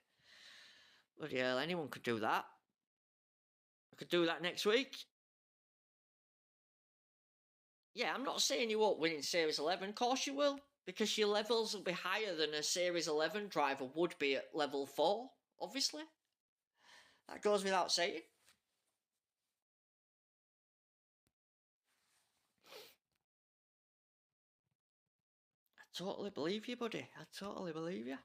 Bloody hell, anyone could do that. I could do that next week. Yeah, I'm not saying you won't win in Series 11. Of course you will, because your levels will be higher than a Series 11 driver would be at level 4, obviously. That goes without saying. I totally believe you, buddy. I totally believe you.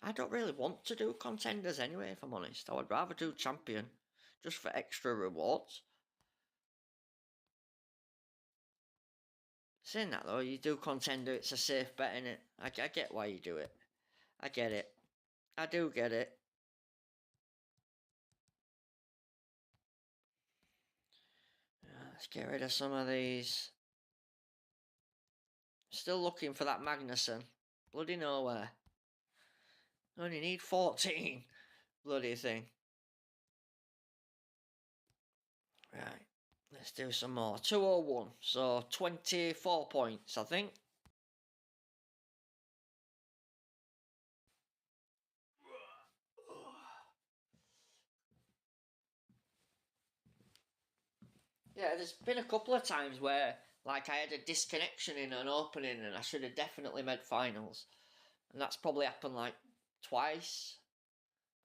I don't really want to do contenders anyway, if I'm honest. I would rather do champion, just for extra rewards. Saying that though, you do contender, it's a safe bet, innit? I get why you do it. I get it. I do get it. Let's get rid of some of these. Still looking for that Magnussen. Bloody nowhere. Only need 14. Bloody thing. Right. Let's do some more. 201. So 24 points, I think. Yeah, there's been a couple of times where, like, I had a disconnection in an opening and I should have definitely made finals. And that's probably happened, like, twice.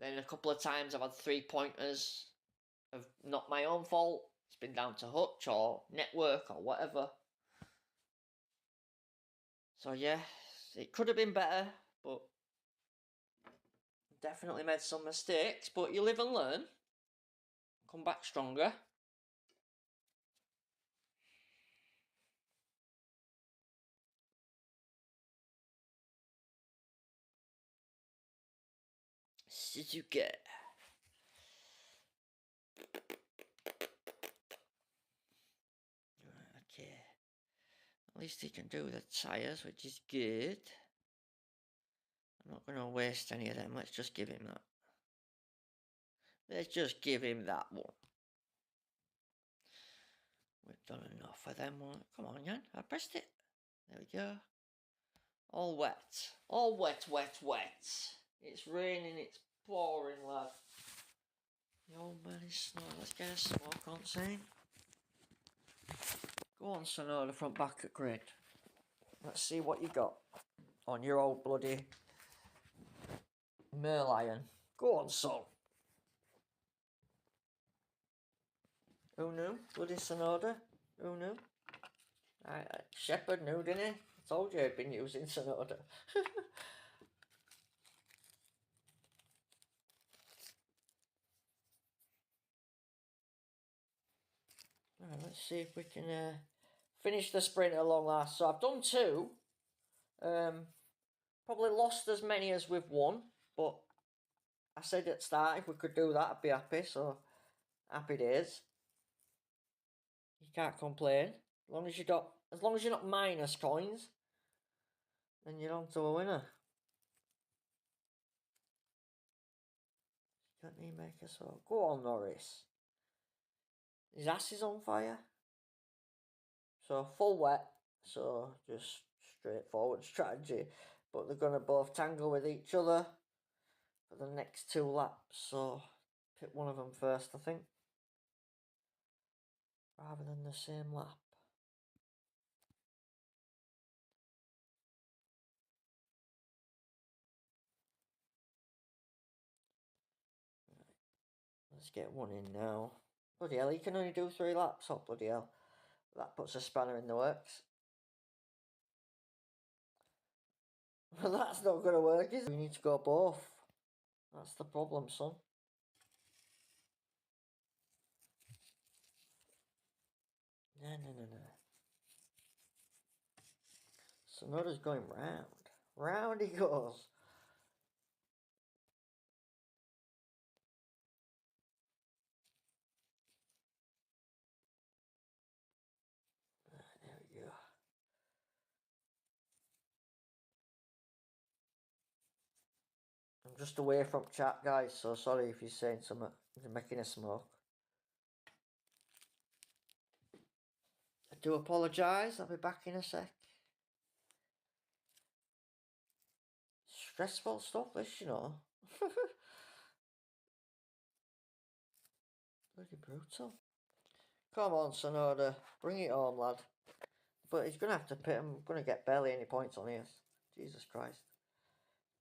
Then a couple of times I've had 3-pointers of not my own fault. It's been down to Hutch or network or whatever. So, yeah, it could have been better, but definitely made some mistakes. But you live and learn. Come back stronger. Suzuki. Okay. At least he can do the tyres, which is good. I'm not going to waste any of them. Let's just give him that. Let's just give him that one. We've done enough of them. Come on, Jan. I pressed it. There we go. All wet. All wet, wet, wet. It's raining. It's pouring, lad. The old man is snow. Let's get a smoke on scene. Go on, Sonoda, front back at grid. Let's see what you got on your old bloody Merlion. Go on, son. Who knew? Bloody Sonoda. Who knew? Shepard knew, didn't he? I told you I'd been using Sonoda. Right, let's see if we can finish the sprint at long last. So I've done 2. Probably lost as many as we've won, but I said at the start if we could do that I'd be happy, so happy days. You can't complain. As long as you're not minus coins, then you're on to a winner. Can't he make us all? Go on, Norris. His ass is on fire. So full wet, so just straightforward strategy. But they're going to both tangle with each other for the next 2 laps. So pick one of them first, I think. Rather than the same lap. Let's get one in now. Bloody hell, he can only do 3 laps. Oh, bloody hell. That puts a spanner in the works. Well, that's not going to work, is it? We need to go both. That's the problem, son. No. Sonoda's going round. Round he goes. There we go. I'm just away from chat, guys, so sorry if you're saying something. You're making a smoke. I do apologise. I'll be back in a sec. Stressful stuff, this, you know. Bloody brutal. Come on, Sonoda. Bring it home, lad. But he's going to have to pay. I'm going to get barely any points on here. Jesus Christ.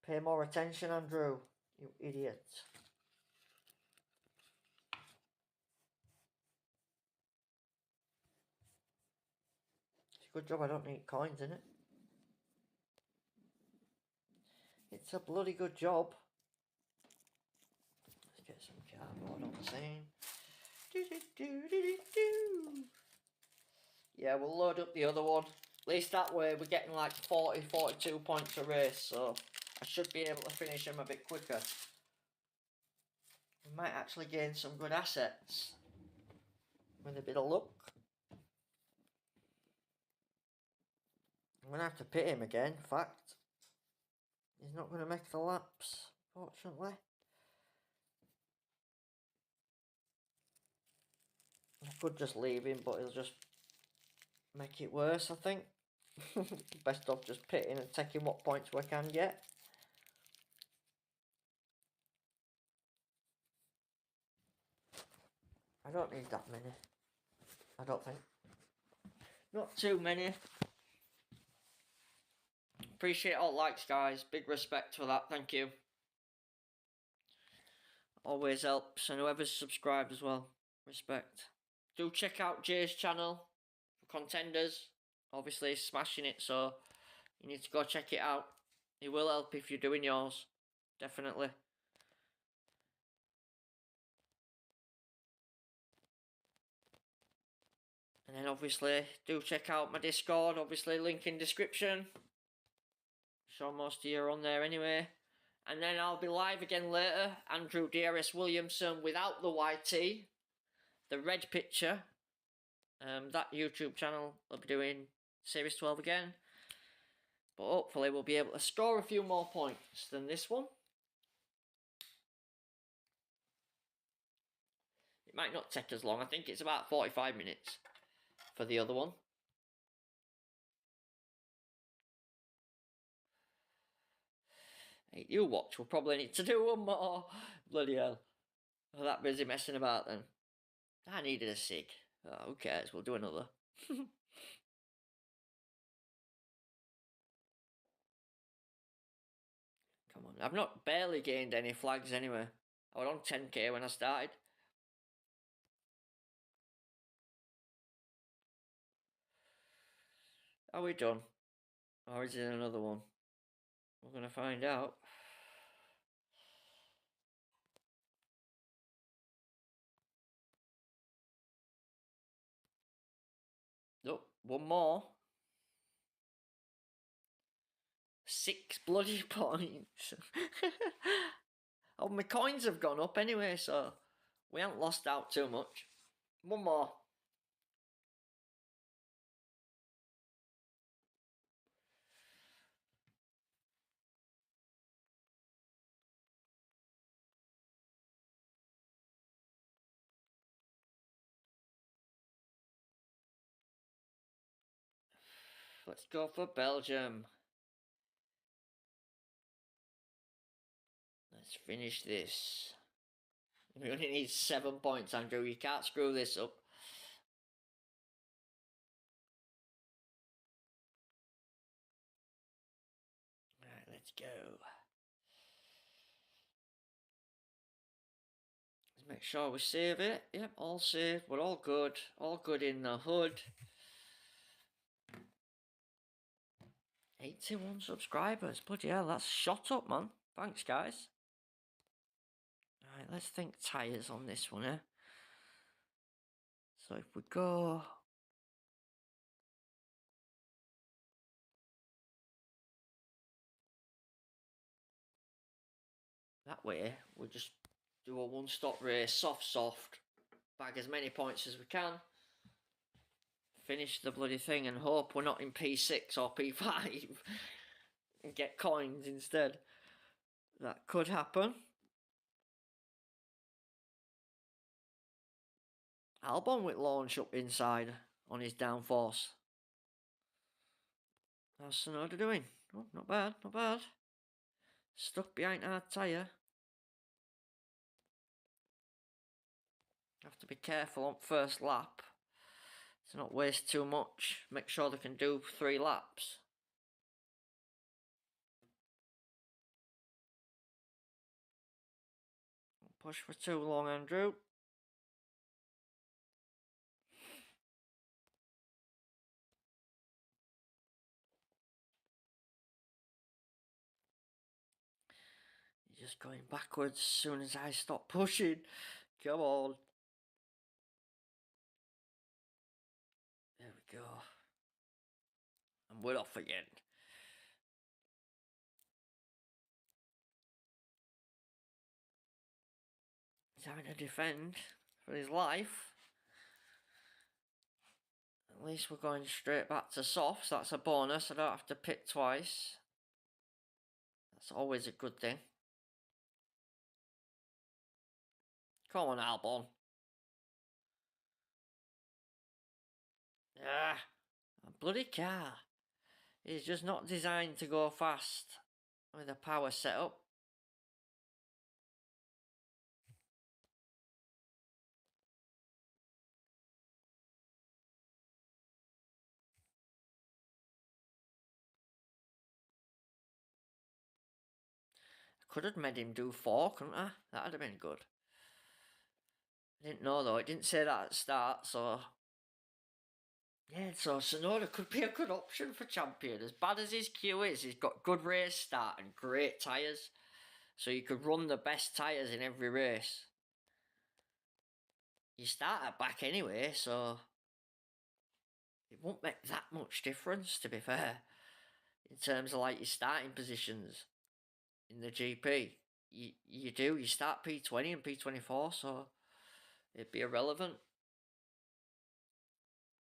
Pay more attention, Andrew. You idiot. It's a good job I don't need coins in it. It's a bloody good job. Let's get some cardboard on the scene. Yeah, we'll load up the other one. At least that way we're getting like 40, 42 points a race, so I should be able to finish them a bit quicker. We might actually gain some good assets with a bit of luck. I'm going to have to pit him again, in fact. He's not going to make the laps, fortunately. I could just leave him, but he'll just make it worse, I think. Best off just pitting and taking what points we can get. I don't need that many. I don't think. Not too many. Appreciate all likes, guys. Big respect for that. Thank you. Always helps. And whoever's subscribed as well. Respect. Do check out Jay's channel for contenders. Obviously, he's smashing it, so you need to go check it out. He will help if you're doing yours. Definitely. And then obviously, do check out my Discord. Obviously, link in description. Sure most of you are on there anyway. And then I'll be live again later. Andrew DRS Williamson without the YT. The red picture. That YouTube channel will be doing Series 12 again. But hopefully we'll be able to score a few more points than this one. It might not take as long. I think it's about 45 minutes for the other one. Hey, you watch. We'll probably need to do one more. Bloody hell. I'm that busy messing about then. I needed a cig. Oh, who cares? We'll do another. Come on. I've not barely gained any flags anyway. I was on 10k when I started. Are we done? Or is it another one? We're going to find out. Nope, one more. 6 bloody points. Oh, my coins have gone up anyway, so we haven't lost out too much. One more. Let's go for Belgium. Let's finish this. We only need 7 points, Andrew. You can't screw this up. Alright, let's go. Let's make sure we save it. Yep, all saved. We're all good. All good in the hood. 81 subscribers. Bloody hell, that's shot up, man. Thanks, guys. Alright, let's think tyres on this one, eh? So if we go... that way, we'll just do a one-stop race, soft, bag as many points as we can, finish the bloody thing and hope we're not in P6 or P5 and get coins instead. That could happen. Albon with launch up inside on his downforce. How's Sonoda doing? Oh, not bad, not bad. Stuck behind our tyre. Have to be careful on first lap to not waste too much. Make sure they can do 3 laps. Don't push for too long, Andrew. just going backwards as soon as I stop pushing. Come on. There we go. And we're off again. He's having to defend for his life. At least we're going straight back to softs. That's a bonus. I don't have to pit twice. That's always a good thing. Come on, Albon. Ah, a bloody car. It's just not designed to go fast with a power setup. I could have made him do 4, couldn't I? That would have been good. I didn't know though, it didn't say that at the start, so... Yeah, so Tsunoda could be a good option for champion. As bad as his Q is, he's got good race start and great tyres. So you could run the best tyres in every race. You start at back anyway, so... It won't make that much difference, to be fair. In terms of like your starting positions in the GP. You start P20 and P24, so... It'd be irrelevant.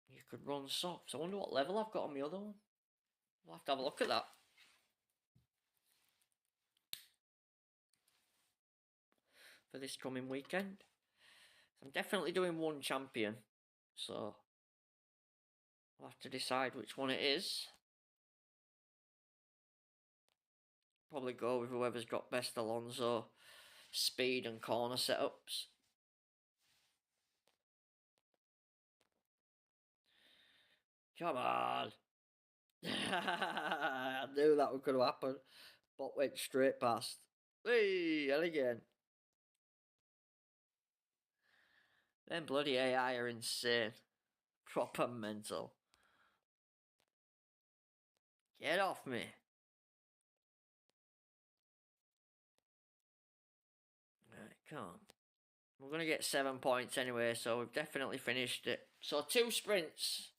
You could run softs. I wonder what level I've got on the other one. We'll have to have a look at that. For this coming weekend. I'm definitely doing one champion. So I'll have to decide which one it is. Probably go with whoever's got best Alonso speed and corner setups. Come on. I knew that was going to happen. But went straight past. Hey, and again. Them bloody AI are insane. Proper mental. Get off me. Right, come on. We're going to get 7 points anyway, so we've definitely finished it. So 2 sprints.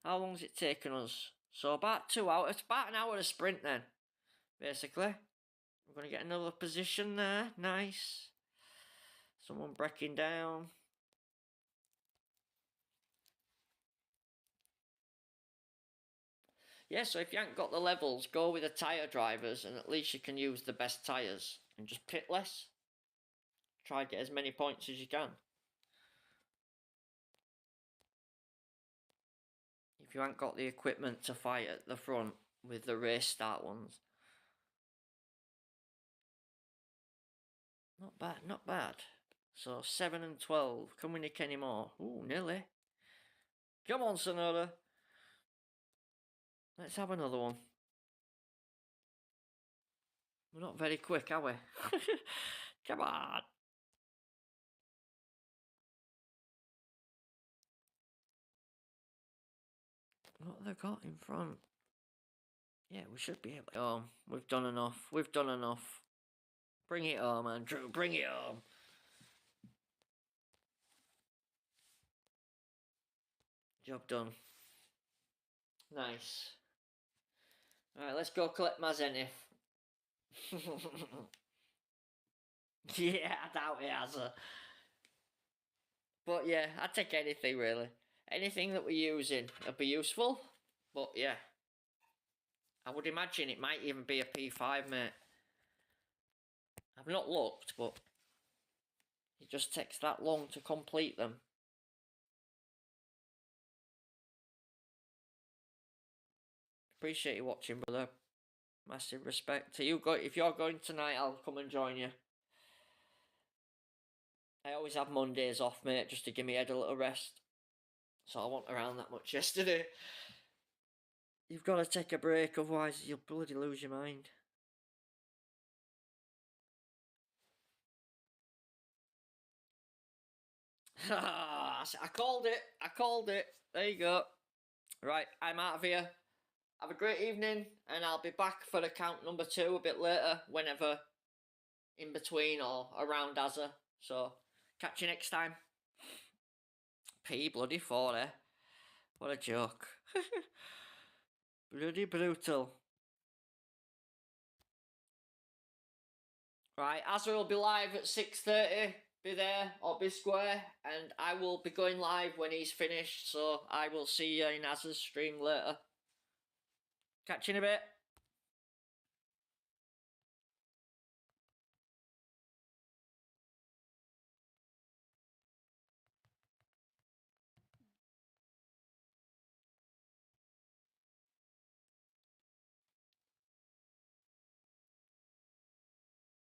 How long's it taken us? So about 2 hours. It's about an hour to sprint then, basically. We're going to get another position there. Nice. Someone breaking down. Yeah, so if you haven't got the levels, go with the tyre drivers and at least you can use the best tyres and just pit less. Try and get as many points as you can. If you haven't got the equipment to fight at the front with the race start ones. Not bad, not bad. So 7 and 12. Can we nick any more? Ooh, nearly. Come on, Tsunoda. Let's have another one. We're not very quick, are we? Come on. What have they got in front? Yeah, we should be able to. Oh, we've done enough. We've done enough. Bring it home, Andrew. Bring it home. Job done. Nice. Alright, let's go collect my Zenith. Yeah, I doubt it has a. But yeah, I'd take anything really. Anything that we're using would be useful. But yeah. I would imagine it might even be a P5, mate. I've not looked, but it just takes that long to complete them. Appreciate you watching, brother. Massive respect to you. If you're going tonight, I'll come and join you. I always have Mondays off, mate, just to give me head a little rest. So I wasn't around that much yesterday. You've got to take a break, otherwise you'll bloody lose your mind. I called it. I called it. There you go. Right, I'm out of here. Have a great evening, and I'll be back for account number 2 a bit later, whenever in between or around Azza. So, catch you next time. P bloody 40. What a joke. Bloody brutal. Right, Azza will be live at 6:30. Be there or be square, and I will be going live when he's finished. So I will see you in Azza's stream later. Catch you in a bit.